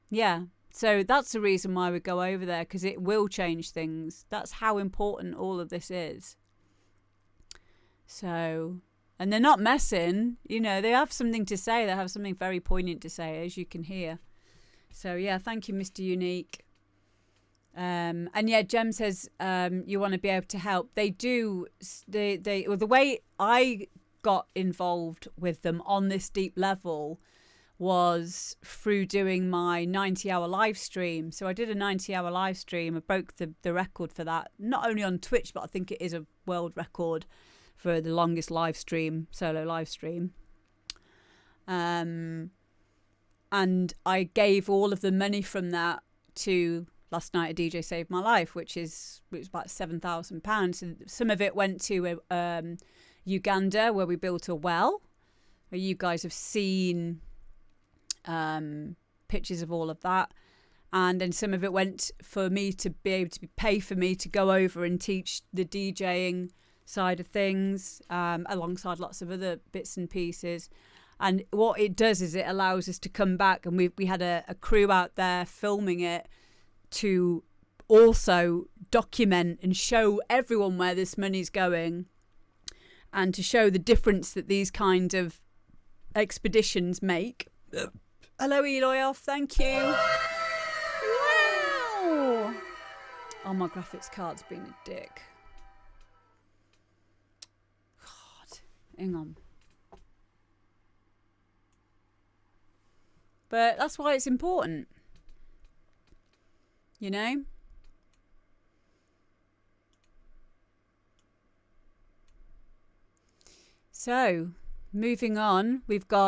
Yeah, so that's the reason why we go over there, because it will change things. That's how important all of this is. So, and they're not messing, you know, they have something to say. They have something very poignant to say, as you can hear. So, yeah, thank you, Mr. Unique. And yeah, Jem says you want to be able to help. They do. Well, the way I got involved with them on this deep level was through doing my 90-hour live stream. So I did a 90-hour live stream. I broke the record for that, not only on Twitch, but I think it is a world record for the longest live stream, solo live stream. And I gave all of the money from that to Last Night a DJ Saved My Life, which was about £7,000. And some of it went to Uganda, where we built a well, where you guys have seen pictures of all of that. And then some of it went for me to be able to pay for me to go over and teach the DJing side of things, alongside lots of other bits and pieces. And what it does is it allows us to come back, and we had a crew out there filming it to also document and show everyone where this money's going, and to show the difference that these kind of expeditions make. Hello, Eloy off, thank you. Wow. Oh, my graphics card's been a dick. Hang on. But that's why it's important, you know. So moving on,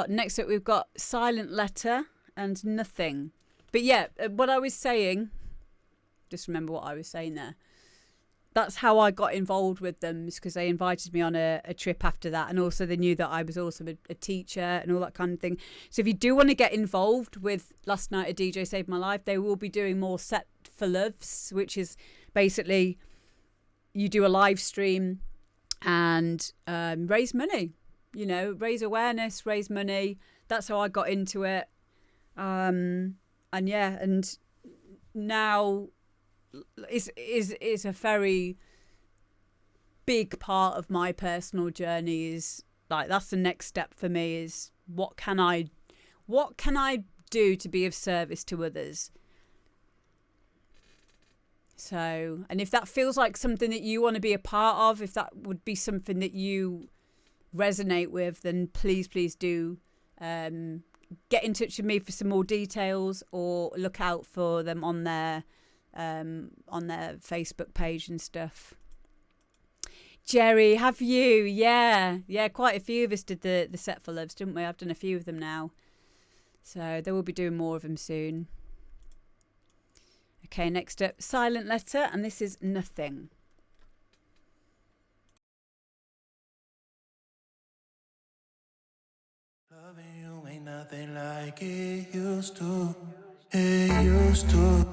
next up we've got Silent Letter and Nothing. But yeah, what I was saying, just remember what I was saying there. That's how I got involved with them, because they invited me on a trip after that. And also they knew that I was also a teacher and all that kind of thing. So if you do want to get involved with Last Night a DJ Saved My Life, they will be doing more Set for Loves, which is basically you do a live stream and raise money, you know, raise awareness, raise money. That's how I got into it. And yeah, and now is a very big part of my personal journey. Is like, that's the next step for me, is what can I do to be of service to others. So, and if that feels like something that you want to be a part of, if that would be something that you resonate with, then please do get in touch with me for some more details, or look out for them on their Facebook page and stuff. Jerry, have you? Yeah, quite a few of us did the Set for Loves, didn't we? I've done a few of them now, so they will be doing more of them soon. Okay, next up, Silent Letter, and this is Nothing. Loving you ain't nothing like it used to. It used to.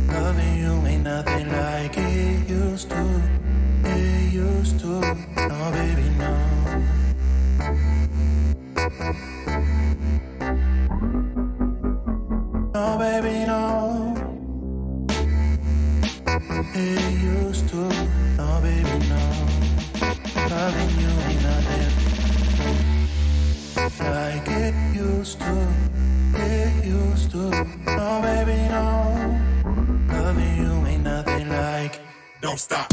Loving you ain't nothing like it used to. It used to. No, baby, no. Loving you ain't nothing like it used to. It used to. No, baby, no. Loving you ain't nothing like. Don't stop.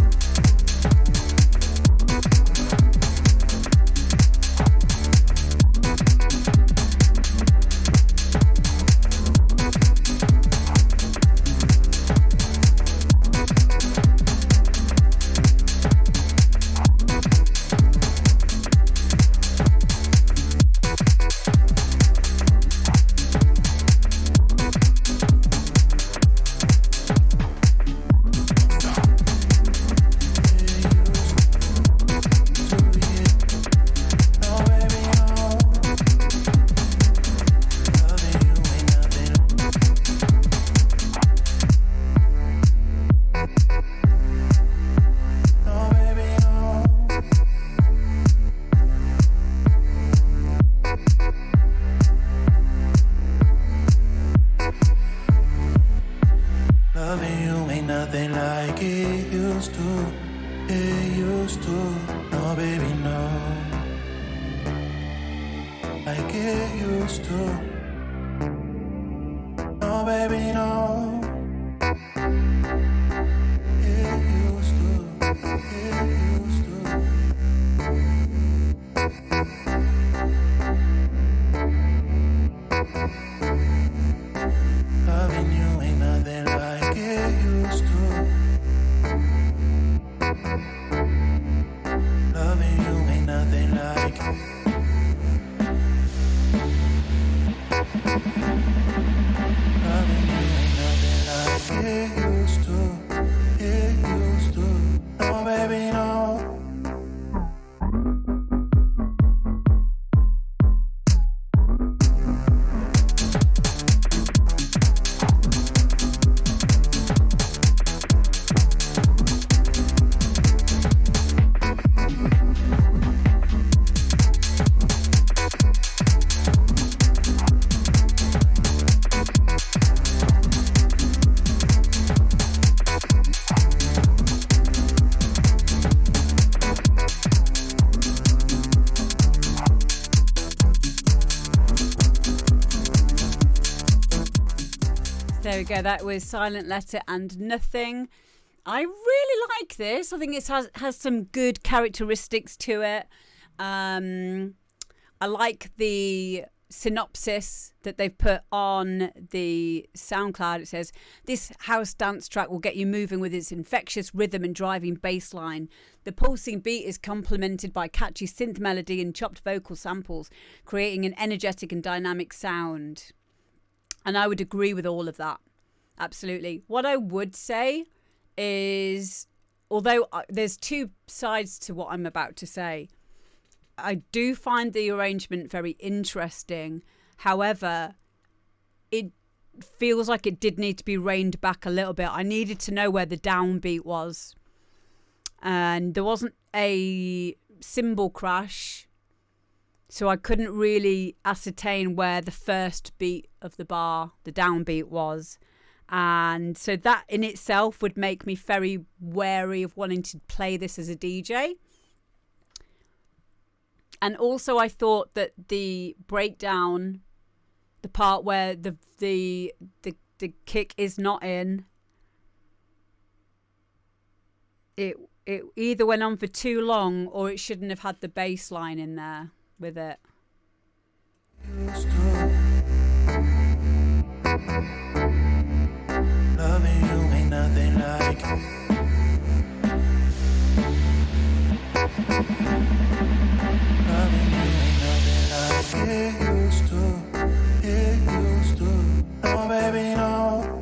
Loving you ain't nothing like it used to. It used to. No, baby, no. Like it used to. No, baby, no. It used to. It used to. Loving you ain't nothing like it used to. Loving you ain't nothing like. Loving you ain't nothing like it used to. It used to. No, baby, no. There we go. That was Silent Letter and Nothing. I really like this. I think it has some good characteristics to it. I like the synopsis that they've put on the SoundCloud. It says, this house dance track will get you moving with its infectious rhythm and driving bass line. The pulsing beat is complemented by catchy synth melody and chopped vocal samples, creating an energetic and dynamic sound. And I would agree with all of that. Absolutely. What I would say is, although there's two sides to what I'm about to say, I do find the arrangement very interesting. However, it feels like it did need to be reined back a little bit. I needed to know where the downbeat was. And there wasn't a cymbal crash, so I couldn't really ascertain where the first beat of the bar, the downbeat, was. And so that in itself would make me very wary of wanting to play this as a DJ. And also I thought that the breakdown, the part where the kick is not in, it either went on for too long or it shouldn't have had the bass line in there with it. Loving you ain't nothing like. Loving you ain't nothing like it used to. It used to. No, baby, no.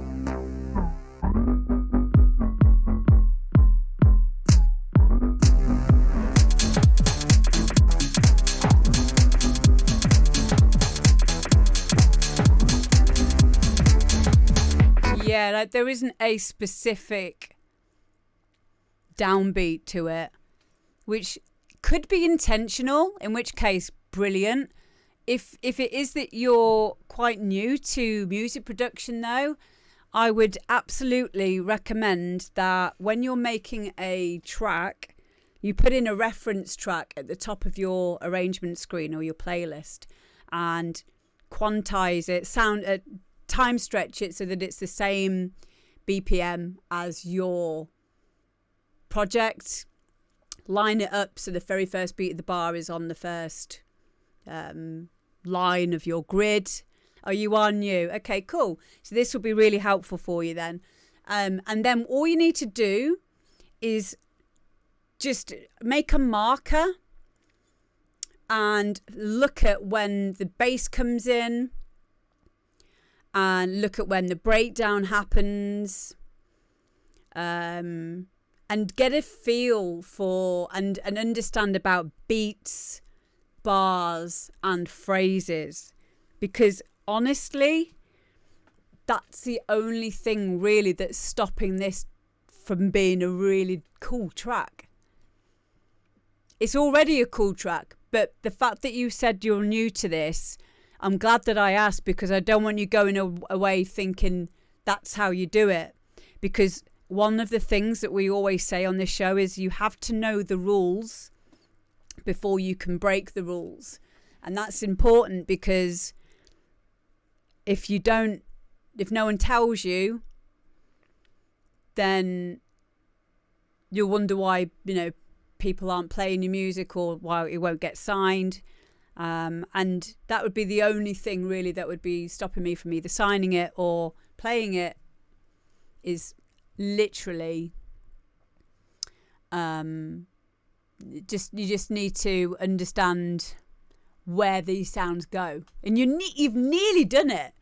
Yeah, like there isn't a specific downbeat to it, which could be intentional, in which case brilliant. If it is that you're quite new to music production though, I would absolutely recommend that when you're making a track, you put in a reference track at the top of your arrangement screen or your playlist and quantize it, time stretch it so that it's the same BPM as your project. Line it up so the very first beat of the bar is on the first line of your grid. Are you on you? Okay, cool. So this will be really helpful for you then. And then all you need to do is just make a marker and look at when the bass comes in and look at when the breakdown happens, and get a feel for and understand about beats, bars and phrases, because honestly that's the only thing really that's stopping this from being a really cool track. It's already a cool track, but the fact that you said you're new to this, I'm glad that I asked, because I don't want you going away thinking that's how you do it. Because one of the things that we always say on this show is you have to know the rules before you can break the rules. And that's important, because if no one tells you, then you'll wonder why, people aren't playing your music or why it won't get signed. And that would be the only thing really that would be stopping me from either signing it or playing it, is literally you just need to understand where these sounds go. And you've nearly done it.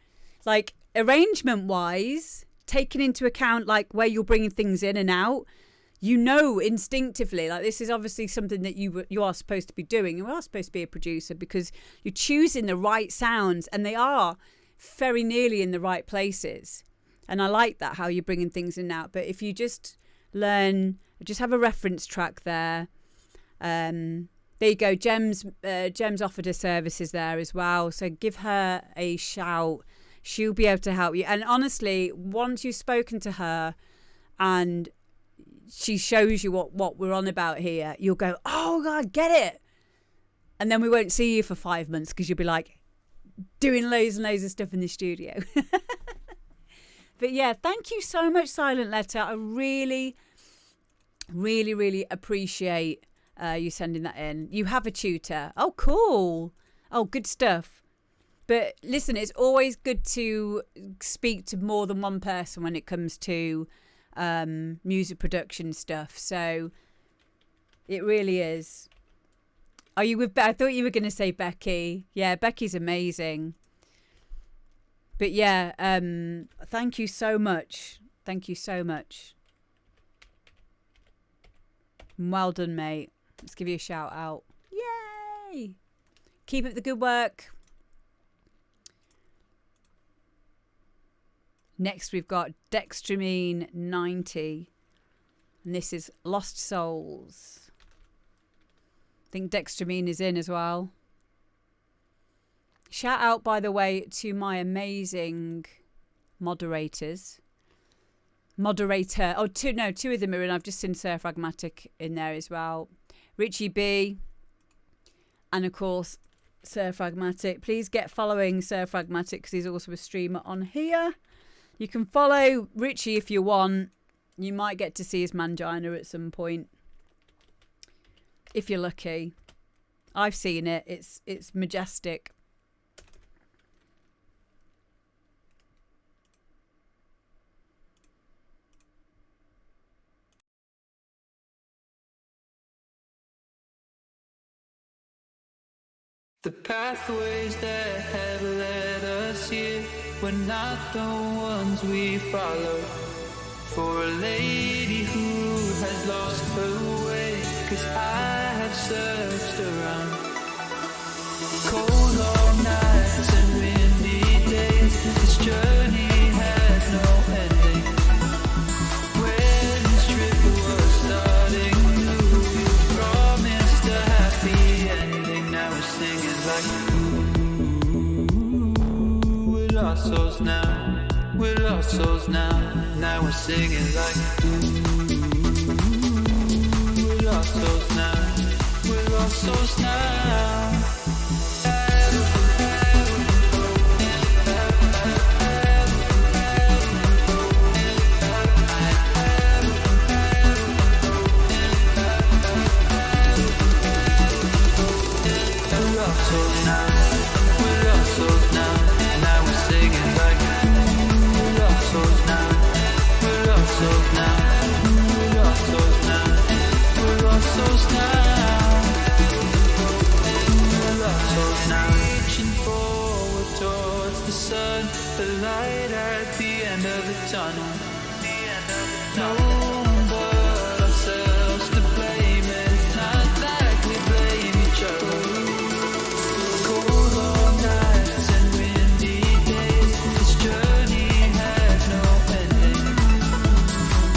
Like arrangement wise, taking into account like where you're bringing things in and out, instinctively, like this is obviously something that you are supposed to be doing. You are supposed to be a producer, because you're choosing the right sounds and they are very nearly in the right places. And I like that, how you're bringing things in and out. But if you just have a reference track there. There you go. Gem's offered her services there as well. So give her a shout. She'll be able to help you. And honestly, once you've spoken to her and she shows you what we're on about here, you'll go, oh God, get it. And then we won't see you for 5 months, because you'll be like doing loads and loads of stuff in the studio. But yeah, thank you so much, Silent Letter. I really, really, really appreciate you sending that in. You have a tutor. Oh, cool. Oh, good stuff. But listen, it's always good to speak to more than one person when it comes to music production stuff. So it really is. Are you with I thought you were going to say Becky. Yeah, Becky's amazing. But yeah, thank you so much. Thank you so much. Well done, mate. Let's give you a shout out. Yay! Keep up the good work. Next, we've got Dextramine 90. And this is Lost Souls. I think Dextramine is in as well. Shout out, by the way, to my amazing moderators. Two of them are in. I've just seen Sir Pragmatic in there as well. Richie B. And, of course, Sir Pragmatic. Please get following Sir Pragmatic, because he's also a streamer on here. You can follow Richie if you want. You might get to see his mangina at some point, if you're lucky. I've seen it. It's majestic. The pathways that have led us here were not the ones we followed. For a lady who has lost her way, 'cause I have searched around. Cold long nights and windy days, this journey has no ending. When this trip was starting new, you promised a happy ending. Now we're singing like, ooh, we're lost souls now. We're lost souls now. Now we're singing like, ooh, we're lost lost souls now. We're lost souls now. The light at the end of the tunnel. No one but ourselves to blame. It's not like we blame each other. Cold long nights and windy days. This journey had no ending.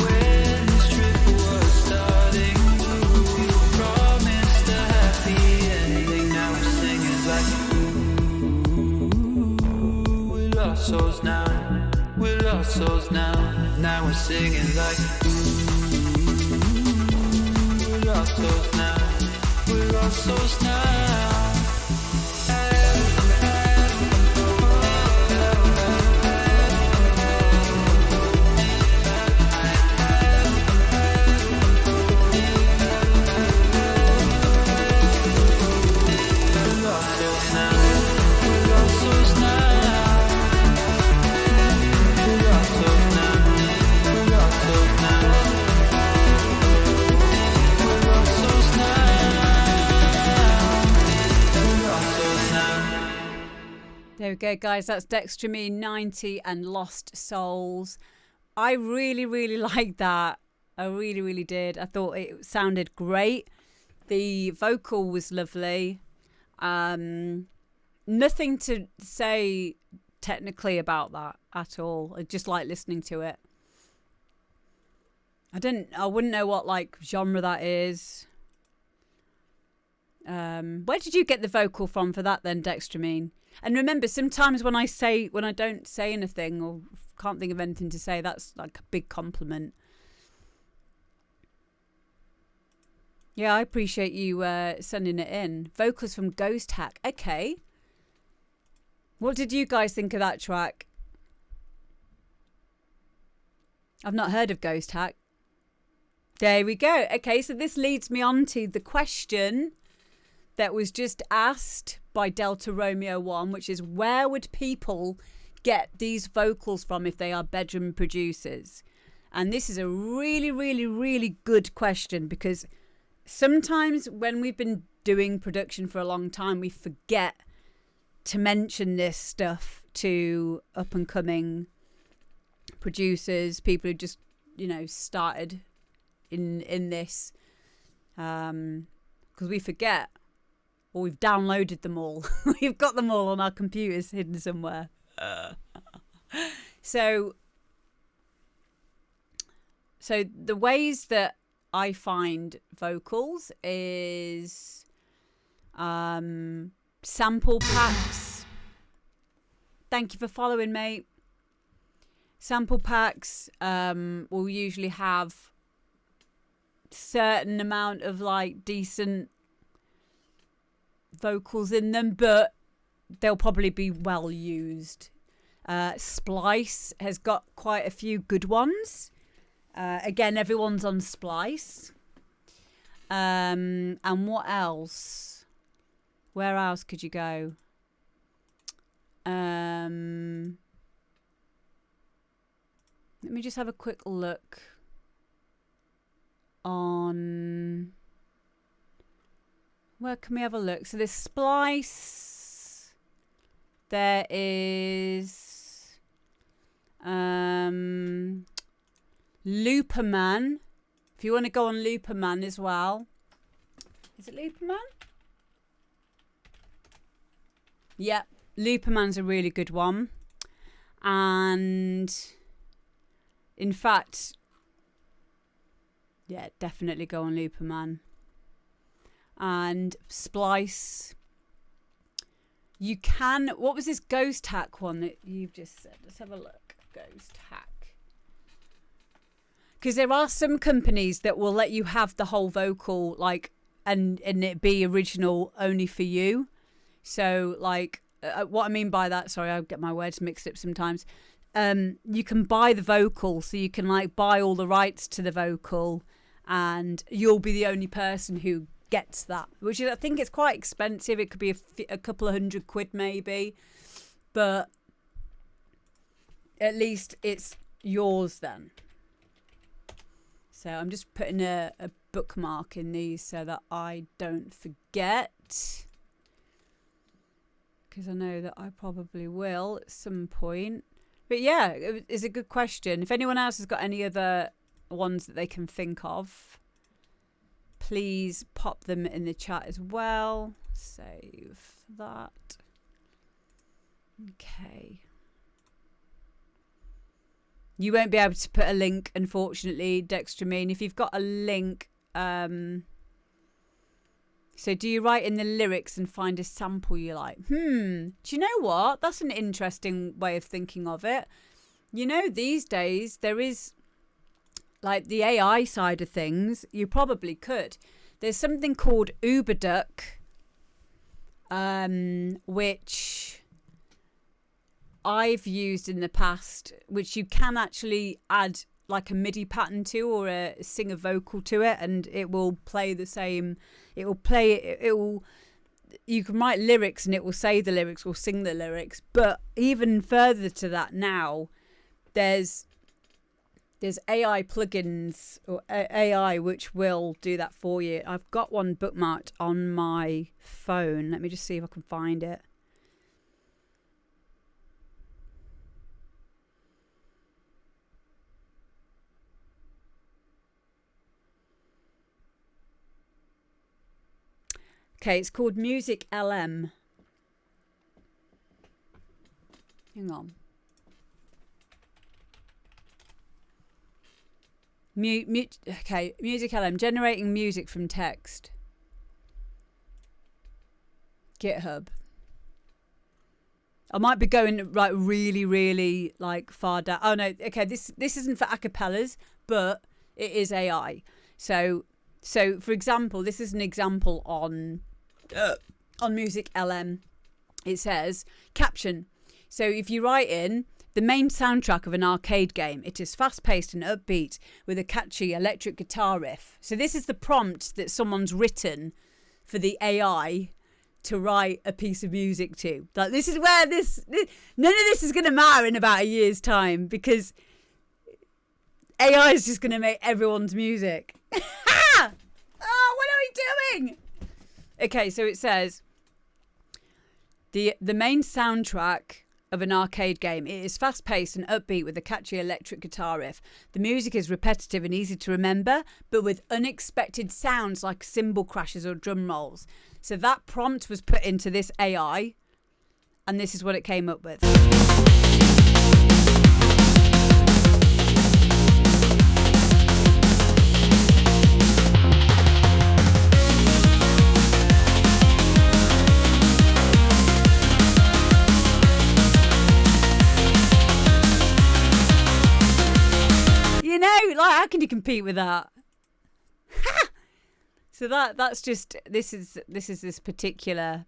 When this trip was starting, we promised a happy ending. Now we're singing like lost souls now, we're lost souls now. Now we're singing like we're lost souls now, we're lost souls now. There we go, guys. That's Dextramine 90 and Lost Souls. I really, really liked that. I really, really did. I thought it sounded great. The vocal was lovely. Nothing to say technically about that at all. I just like listening to it. I wouldn't know what like genre that is. Where did you get the vocal from for that then, Dextramine? And remember, sometimes when I don't say anything or can't think of anything to say, that's like a big compliment. Yeah, I appreciate you sending it in. Vocals from Ghost Hack. Okay. What did you guys think of that track? I've not heard of Ghost Hack. There we go. Okay, so this leads me on to the question that was just asked by Delta Romeo 1, which is, where would people get these vocals from if they are bedroom producers? And this is a really, really, really good question, because sometimes when we've been doing production for a long time, we forget to mention this stuff to up and coming producers, people who just, started in this, because we forget. Or we've downloaded them all. We've got them all on our computers hidden somewhere. So the ways that I find vocals is sample packs. Thank you for following, mate. Sample packs will usually have certain amount of like decent vocals in them, but they'll probably be well used. Splice has got quite a few good ones. Again, everyone's on Splice. And what else? Where else could you go? Let me just have a quick look on... Where can we have a look? So there's Splice. There is Looperman. If you want to go on Looperman as well. Is it Looperman? Yeah, Looperman's a really good one. And in fact, yeah, definitely go on Looperman. And Splice. You can... What was this Ghost Hack one that you've just said? Let's have a look. Ghost Hack. Because there are some companies that will let you have the whole vocal, like, and it be original only for you. So, like, what I mean by that, sorry, I get my words mixed up sometimes. You can buy the vocal, so you can, like, buy all the rights to the vocal, and you'll be the only person who gets that, which is, I think it's quite expensive. It could be a couple of £100 maybe, but at least it's yours then. So I'm just putting a bookmark in these so that I don't forget, because I know that I probably will at some point. But yeah, it's a good question. If anyone else has got any other ones that they can think of, please pop them in the chat as well. Save that. Okay. You won't be able to put a link, unfortunately, Dextramine. If you've got a link, so do you write in the lyrics and find a sample you like? Do you know what? That's an interesting way of thinking of it. You know, these days there is, like, the AI side of things. You probably could. There's something called UberDuck, which I've used in the past, which you can actually add like a MIDI pattern to, or sing a vocal to it, and it will play the same. It will you can write lyrics and it will say the lyrics or sing the lyrics. But even further to that now, there's AI plugins or AI which will do that for you. I've got one bookmarked on my phone. Let me just see if I can find it. Okay, it's called Music LM. Hang on. Okay, Music LM, generating music from text. GitHub. I might be going like really like far down. Oh no, okay, this isn't for acapellas, but it is AI. So for example, this is an example on Music LM. It says caption. So if you write in the main soundtrack of an arcade game, it is fast-paced and upbeat with a catchy electric guitar riff. So this is the prompt that someone's written for the AI to write a piece of music to. Like, this is where none of this is going to matter in about a year's time, because AI is just going to make everyone's music. Oh, what are we doing? Okay, so it says the main soundtrack of an arcade game. It is fast-paced and upbeat with a catchy electric guitar riff. The music is repetitive and easy to remember, but with unexpected sounds like cymbal crashes or drum rolls. So that prompt was put into this AI, and this is what it came up with. You know, like, how can you compete with that? So that's just this is this particular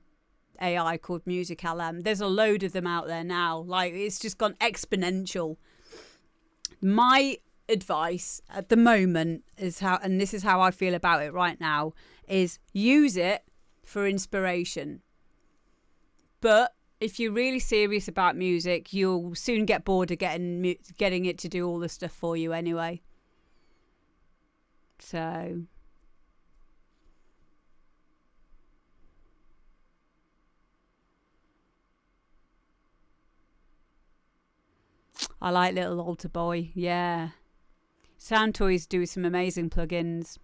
AI called Music LM. There's a load of them out there now. Like, it's just gone exponential. My advice at the moment is and this is how I feel about it right now, is use it for inspiration. But if you're really serious about music, you'll soon get bored of getting it to do all the stuff for you anyway. So I like Little Altar Boy, yeah. Sound Toys do some amazing plugins.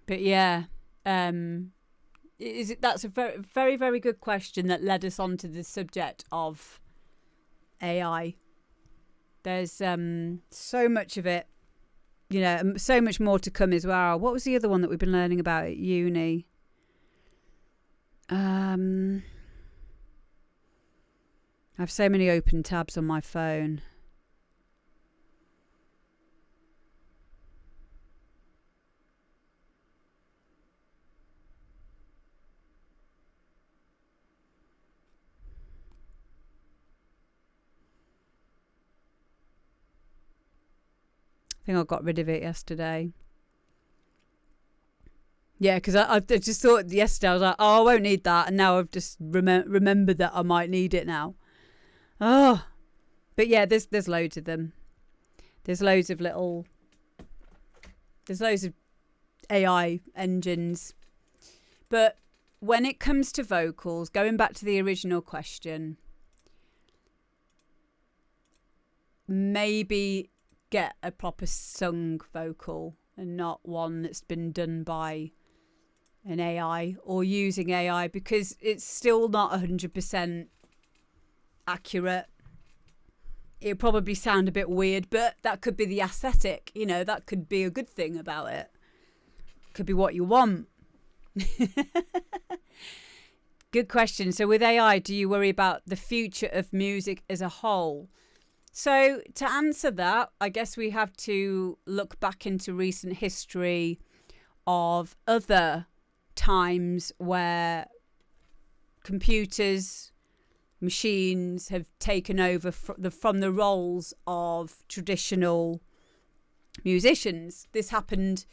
But yeah, that's a very, very, very good question that led us on to the subject of AI. There's so much of it, you know, so much more to come as well. What was the other one that we've been learning about at uni? I have so many open tabs on my phone. I think I got rid of it yesterday. Yeah, because I just thought yesterday, I was like, oh, I won't need that. And now I've just remembered that I might need it now. Oh, but yeah, there's loads of them. There's loads of AI engines. But when it comes to vocals, going back to the original question, maybe get a proper sung vocal and not one that's been done by an AI or using AI, because it's still not 100% accurate. It'll probably sound a bit weird, but that could be the aesthetic, you know, that could be a good thing about it. Could be what you want. Good question. So with AI, do you worry about the future of music as a whole? So to answer that, I guess we have to look back into recent history of other times where computers, machines have taken over from the roles of traditional musicians. This happened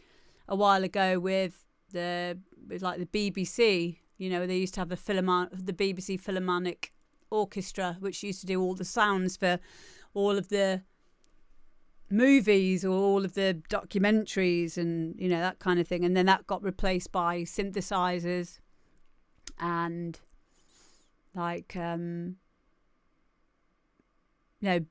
a while ago with the BBC. You know, they used to have the BBC Philharmonic Orchestra, which used to do all the sounds for all of the movies or all of the documentaries and, you know, that kind of thing. And then that got replaced by synthesizers and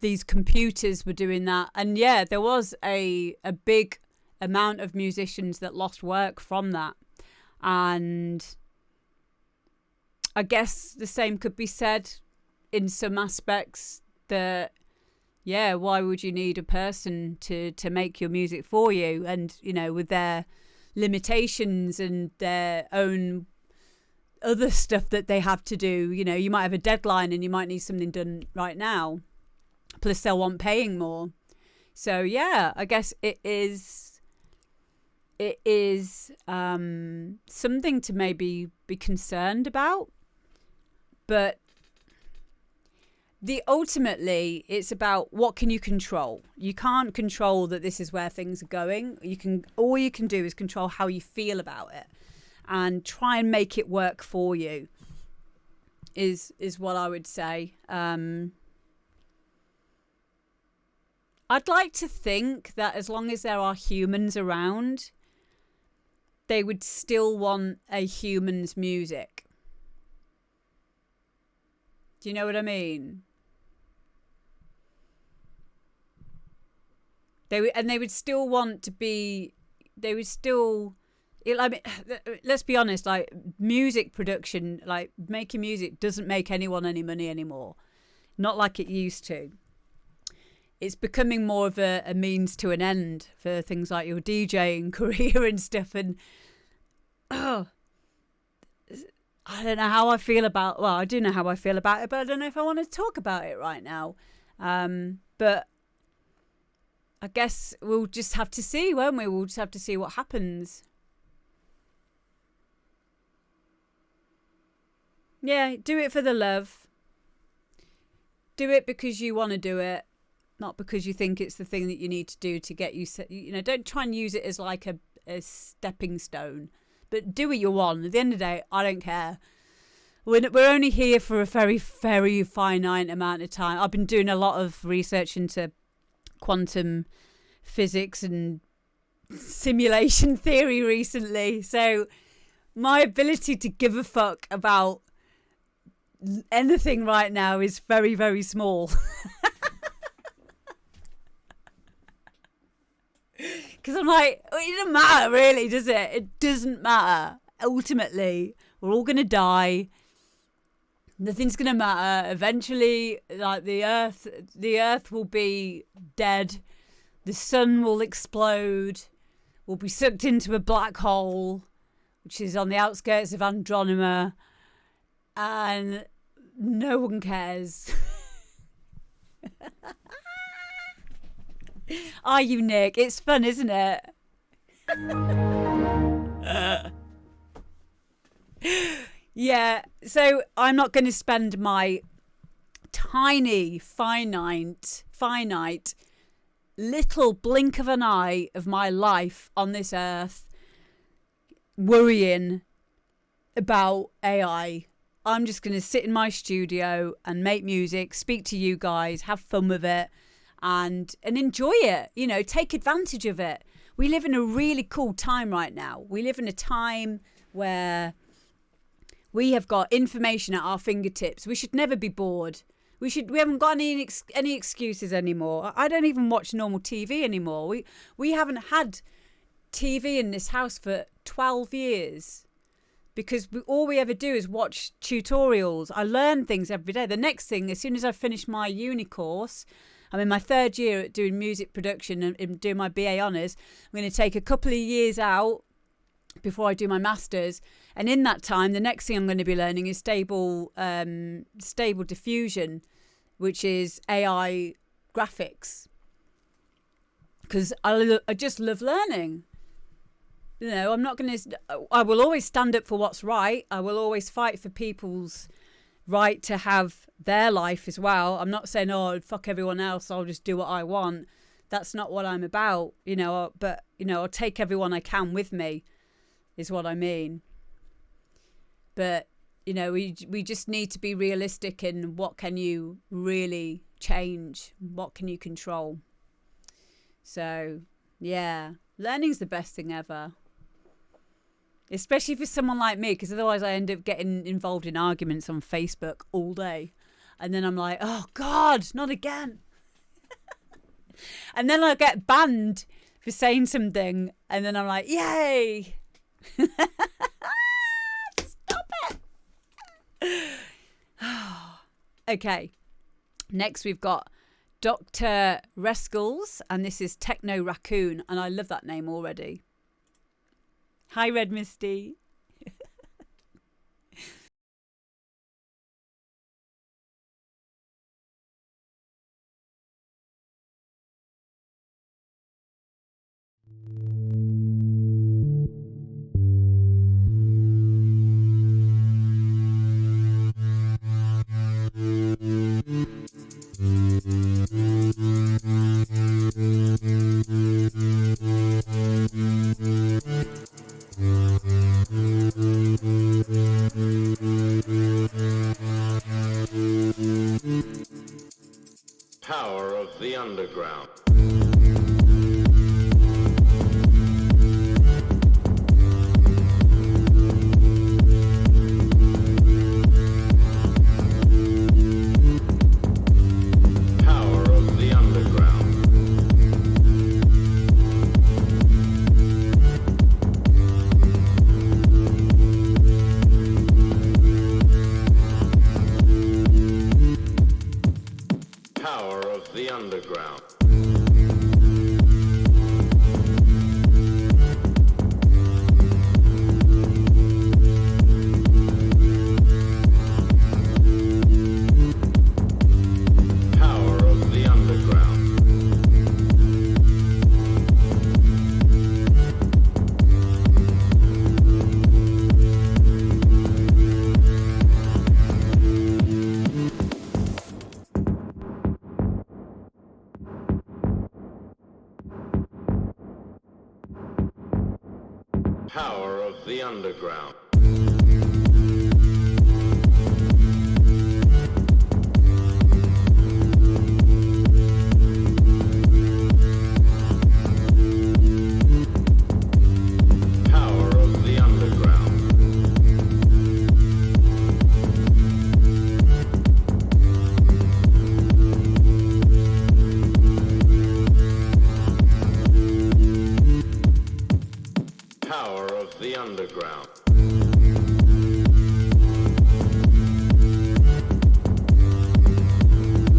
these computers were doing that. And yeah, there was a big amount of musicians that lost work from that. And I guess the same could be said in some aspects that, yeah, why would you need a person to make your music for you? And, you know, with their limitations and their own other stuff that they have to do, you know, you might have a deadline and you might need something done right now. Plus they'll want paying more. So, yeah, I guess it is something to maybe be concerned about. But ultimately, it's about what can you control. You can't control that this is where things are going. All you can do is control how you feel about it, and try and make it work for you. Is what I would say. I'd like to think that as long as there are humans around, they would still want a human's music. Do you know what I mean? They would still want to be. They would still. I mean, let's be honest. Like, music production, like making music, doesn't make anyone any money anymore. Not like it used to. It's becoming more of a means to an end for things like your DJing career and stuff. And I don't know how I feel about. Well, I do know how I feel about it, but I don't know if I want to talk about it right now. But I guess we'll just have to see, won't we? We'll just have to see what happens. Yeah, do it for the love. Do it because you want to do it, not because you think it's the thing that you need to do to get you. You know, don't try and use it as like a stepping stone, but do what you want. At the end of the day, I don't care. We're only here for a very, very finite amount of time. I've been doing a lot of research into quantum physics and simulation theory recently, so my ability to give a fuck about anything right now is very, very small. Because I'm like, it doesn't matter really, does it? It doesn't matter. Ultimately, we're all going to die. Nothing's going to matter. Eventually, like the earth will be dead. The sun will explode. We'll be sucked into a black hole, which is on the outskirts of Andromeda. And no one cares. Are you, Nick? It's fun, isn't it? Yeah, so I'm not going to spend my tiny, finite little blink of an eye of my life on this earth worrying about AI. I'm just going to sit in my studio and make music, speak to you guys, have fun with it, and enjoy it. You know, take advantage of it. We live in a really cool time right now. We live in a time where we have got information at our fingertips. We should never be bored. We haven't got any excuses anymore. I don't even watch normal TV anymore. We haven't had TV in this house for 12 years because all we ever do is watch tutorials. I learn things every day. The next thing, as soon as I finish my uni course, I'm in my third year at doing music production and doing my BA honours. I'm going to take a couple of years out before I do my masters, and in that time the next thing I'm going to be learning is stable diffusion, which is AI graphics, because I just love learning. You know, I will always stand up for what's right. I will always fight for people's right to have their life as well. I'm not saying, oh, fuck everyone else, I'll just do what I want. That's not what I'm about, you know, but you know, I'll take everyone I can with me is what I mean. But, you know, we just need to be realistic in what can you really change? What can you control? So, yeah, learning's the best thing ever. Especially for someone like me, because otherwise I end up getting involved in arguments on Facebook all day. And then I'm like, oh, God, not again. And then I get banned for saying something. And then I'm like, yay. Stop it. Okay, next we've got Dr. Rescles, and this is Techno Raccoon, and I love that name already. Hi, Red Misty. Power of the underground. Power of the underground. Power of the underground. Power of the underground. Power of the underground. Power of the underground. Power of the underground.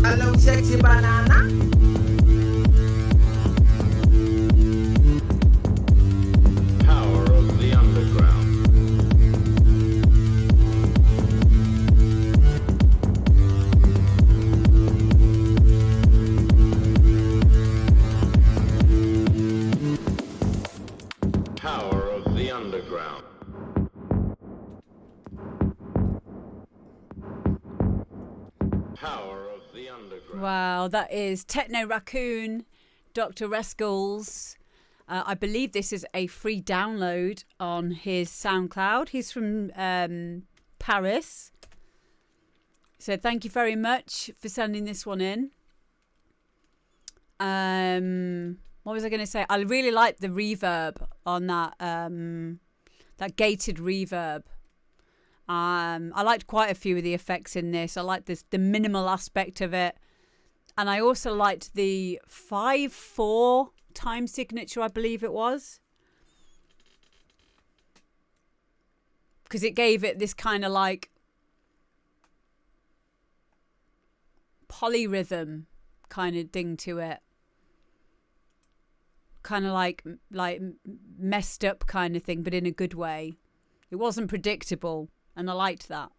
Hello, sexy banana. Power of the underground. Wow, that is Techno Raccoon, Dr. Rescles. I believe this is a free download on his SoundCloud. He's from Paris. So thank you very much for sending this one in. What was I going to say? I really like the reverb on that that gated reverb. I liked quite a few of the effects in this. I liked the minimal aspect of it. And I also liked the 5/4 time signature, I believe it was. Because it gave it this kind of like polyrhythm kind of thing to it. Kind of like messed up kind of thing, but in a good way. It wasn't predictable, and I liked that.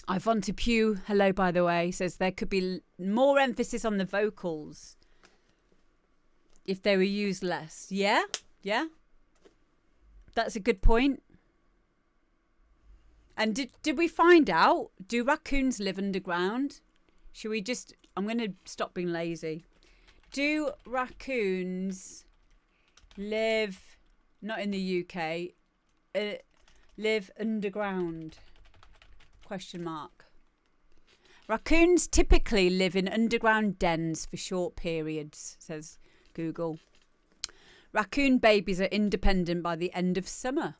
Yvonne Pew, hello by the way, says there could be more emphasis on the vocals if they were used less. Yeah. That's a good point. And did we find out, do raccoons live underground? Should we just, I'm going to stop being lazy. Do raccoons live, not in the UK, live underground? Question mark. Raccoons typically live in underground dens for short periods, says Google. Raccoon babies are independent by the end of summer,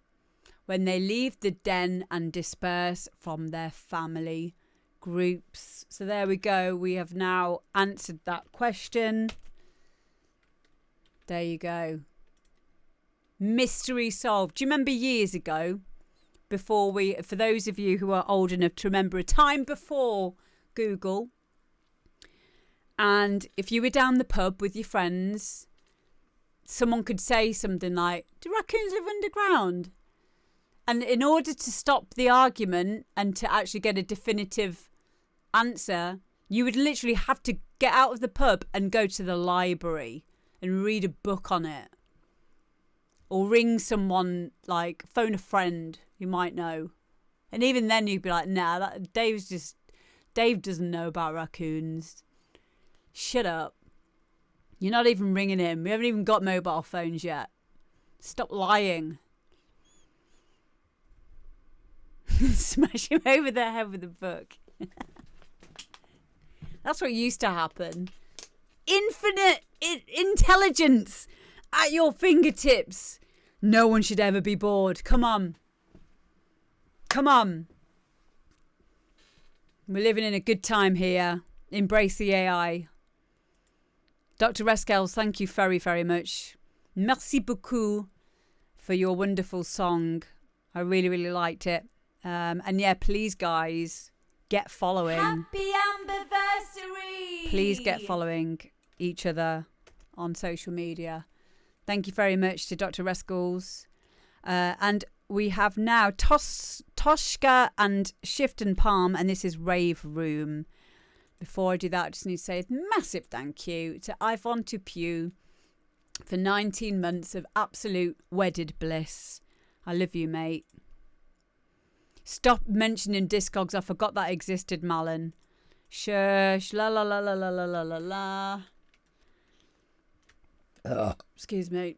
when they leave the den and disperse from their family groups. So there we go. We have now answered that question. There you go. Mystery solved. Do you remember years ago, before for those of you who are old enough to remember a time before Google, and if you were down the pub with your friends, someone could say something like, do raccoons live underground? And in order to stop the argument and to actually get a definitive answer, you would literally have to get out of the pub and go to the library and read a book on it. Or ring someone, like phone a friend you might know. And even then you'd be like, nah, Dave doesn't know about raccoons. Shut up. You're not even ringing him. We haven't even got mobile phones yet. Stop lying. Smash him over the head with a book. That's what used to happen. Infinite intelligence at your fingertips. No one should ever be bored. Come on. We're living in a good time here. Embrace the AI. Dr. Rescales, thank you very, very much. Merci beaucoup for your wonderful song. I really, really liked it. And yeah, please, guys, get following. Happy anniversary! Please get following each other on social media. Thank you very much to Dr. Rescales. And we have now Toshka and Shift and Palm, and this is Rave Room. Before I do that, I just need to say a massive thank you to Yvonne Pew for 19 months of absolute wedded bliss. I love you, mate. Stop mentioning Discogs. I forgot that existed, Malin. Shush. La la la la la la la la la. Excuse me.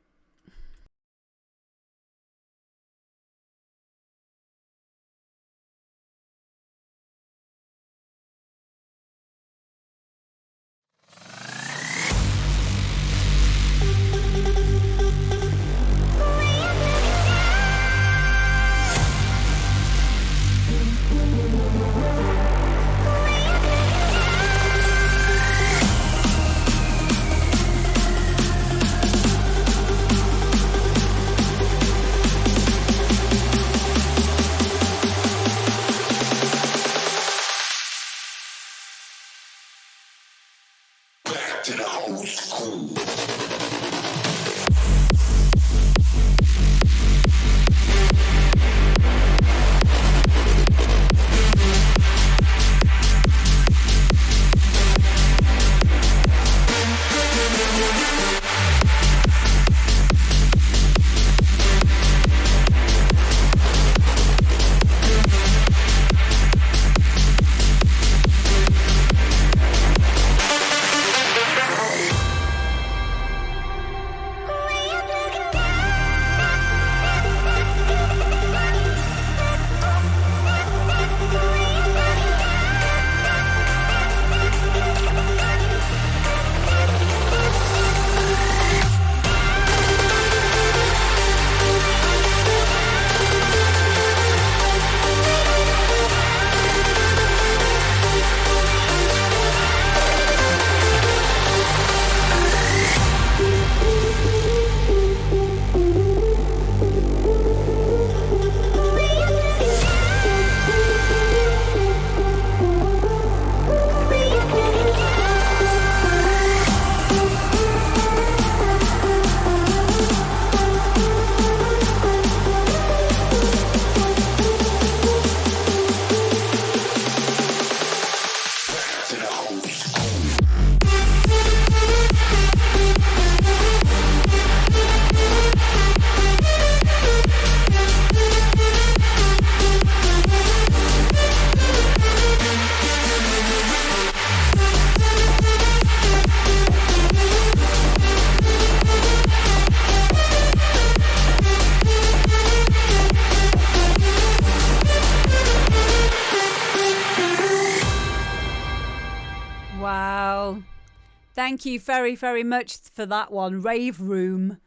Thank you very, very much for that one. Rave Room,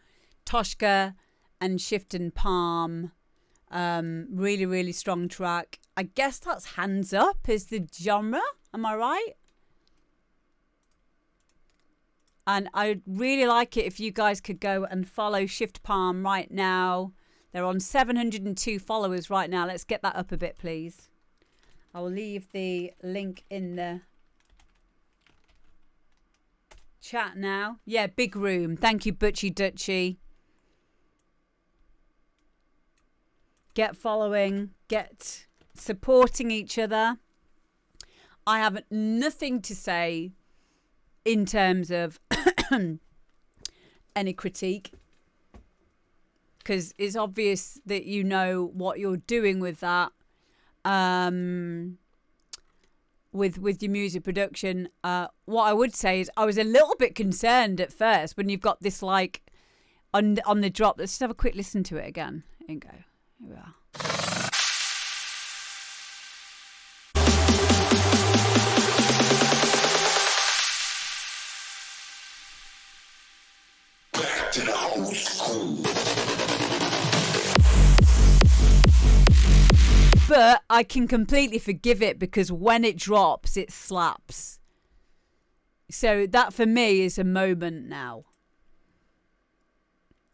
Toshka and Shift and Palm. Really, really strong track. I guess that's Hands Up is the genre. Am I right? And I'd really like it if you guys could go and follow Shift Palm right now. They're on 702 followers right now. Let's get that up a bit, please. I will leave the link in the chat now. Yeah, Big Room. Thank you, Butchie Dutchie. Get following. Get supporting each other. I have nothing to say in terms of any critique, because it's obvious that you know what you're doing with that, with your music production. What I would say is I was a little bit concerned at first when you've got this like on the drop. Let's just have a quick listen to it again. Here we go. Here we are. But I can completely forgive it because when it drops, it slaps. So that for me is a moment now.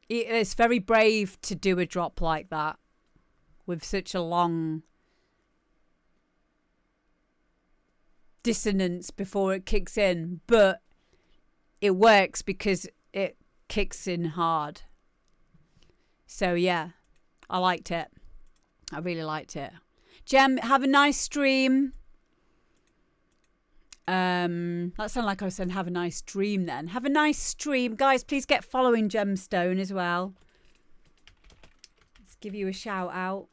It's very brave to do a drop like that with such a long dissonance before it kicks in. But it works because it kicks in hard. So yeah, I liked it. I really liked it. Jem, have a nice stream. That sounded like I was saying have a nice dream then. Have a nice stream. Guys, please get following Gemstone as well. Let's give you a shout out.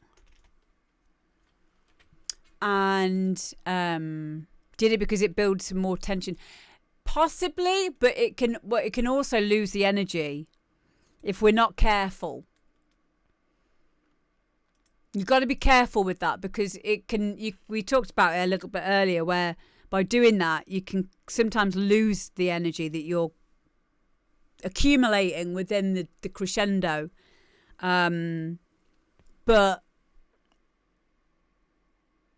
And did it because it builds some more tension. Possibly, but it can also lose the energy if we're not careful. You've got to be careful with that because it can. We talked about it a little bit earlier, where by doing that you can sometimes lose the energy that you're accumulating within the crescendo. But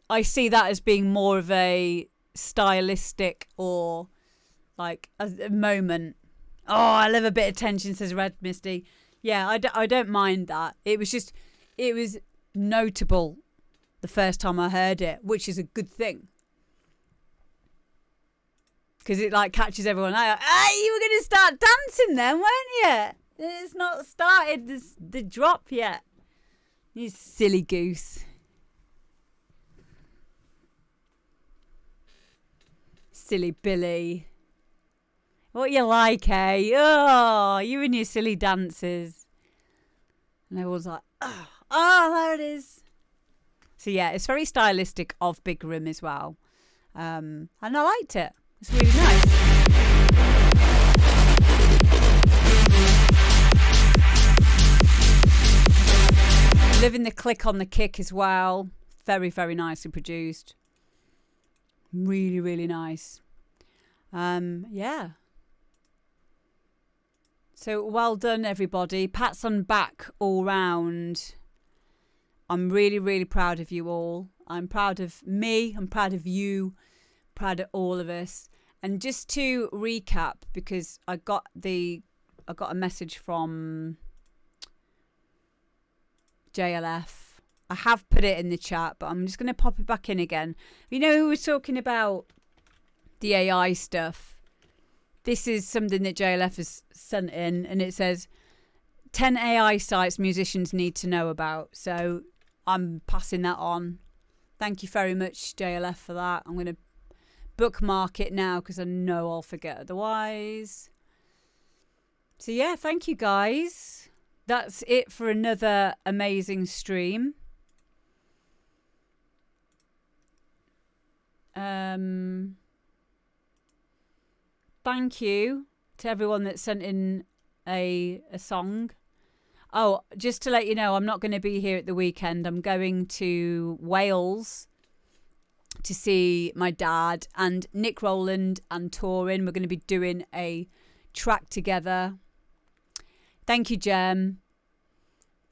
I see that as being more of a stylistic or like a moment. Oh, I love a bit of tension, says Red Misty. Yeah, I don't mind that. It was notable the first time I heard it, which is a good thing. Because it like catches everyone out. Hey, you were going to start dancing then, weren't you? It's not started the drop yet. You silly goose. Silly Billy. What you like, eh? Oh, you and your silly dances. And everyone's like, oh, there it is. So yeah, it's very stylistic of Big Room as well. And I liked it. It's really nice. Living the click on the kick as well. Very, very nicely produced. Really, really nice. Yeah. So well done, everybody. Pats on back all round. I'm really, really proud of you all. I'm proud of me. I'm proud of you. Proud of all of us. And just to recap, because I got a message from JLF. I have put it in the chat, but I'm just going to pop it back in again. You know who was talking about the AI stuff? This is something that JLF has sent in, and it says 10 AI sites musicians need to know about. So I'm passing that on. Thank you very much, JLF, for that. I'm going to bookmark it now because I know I'll forget otherwise. So yeah, thank you guys. That's it for another amazing stream. Thank you to everyone that sent in a song. Oh, just to let you know, I'm not going to be here at the weekend. I'm going to Wales to see my dad and Nick Rowland and Torin. We're going to be doing a track together. Thank you, Jem.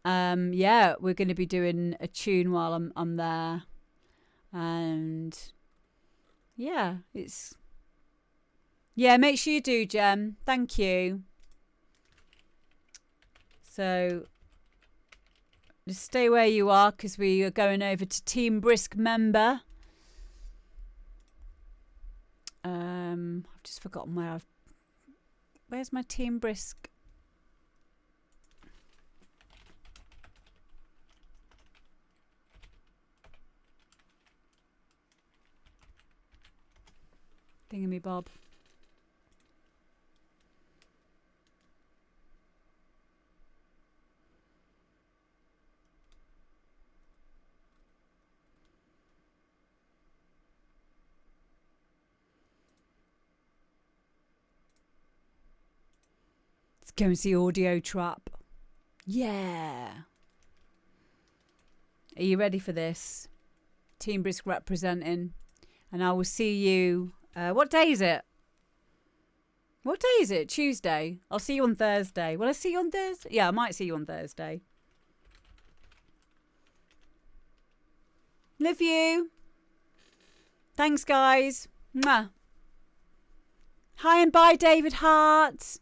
Yeah, we're going to be doing a tune while I'm there. And yeah, make sure you do, Jem. Thank you. So just stay where you are because we are going over to Team Brisk member. I've just forgotten where's my Team Brisk? Thingamy-bob. Let's go and see Audio Trap. Yeah. Are you ready for this? Team Brisk representing. And I will see you. What day is it? What day is it? Tuesday. I'll see you on Thursday. Will I see you on Thursday? Yeah, I might see you on Thursday. Love you. Thanks, guys. Mwah. Hi and bye, David Hart.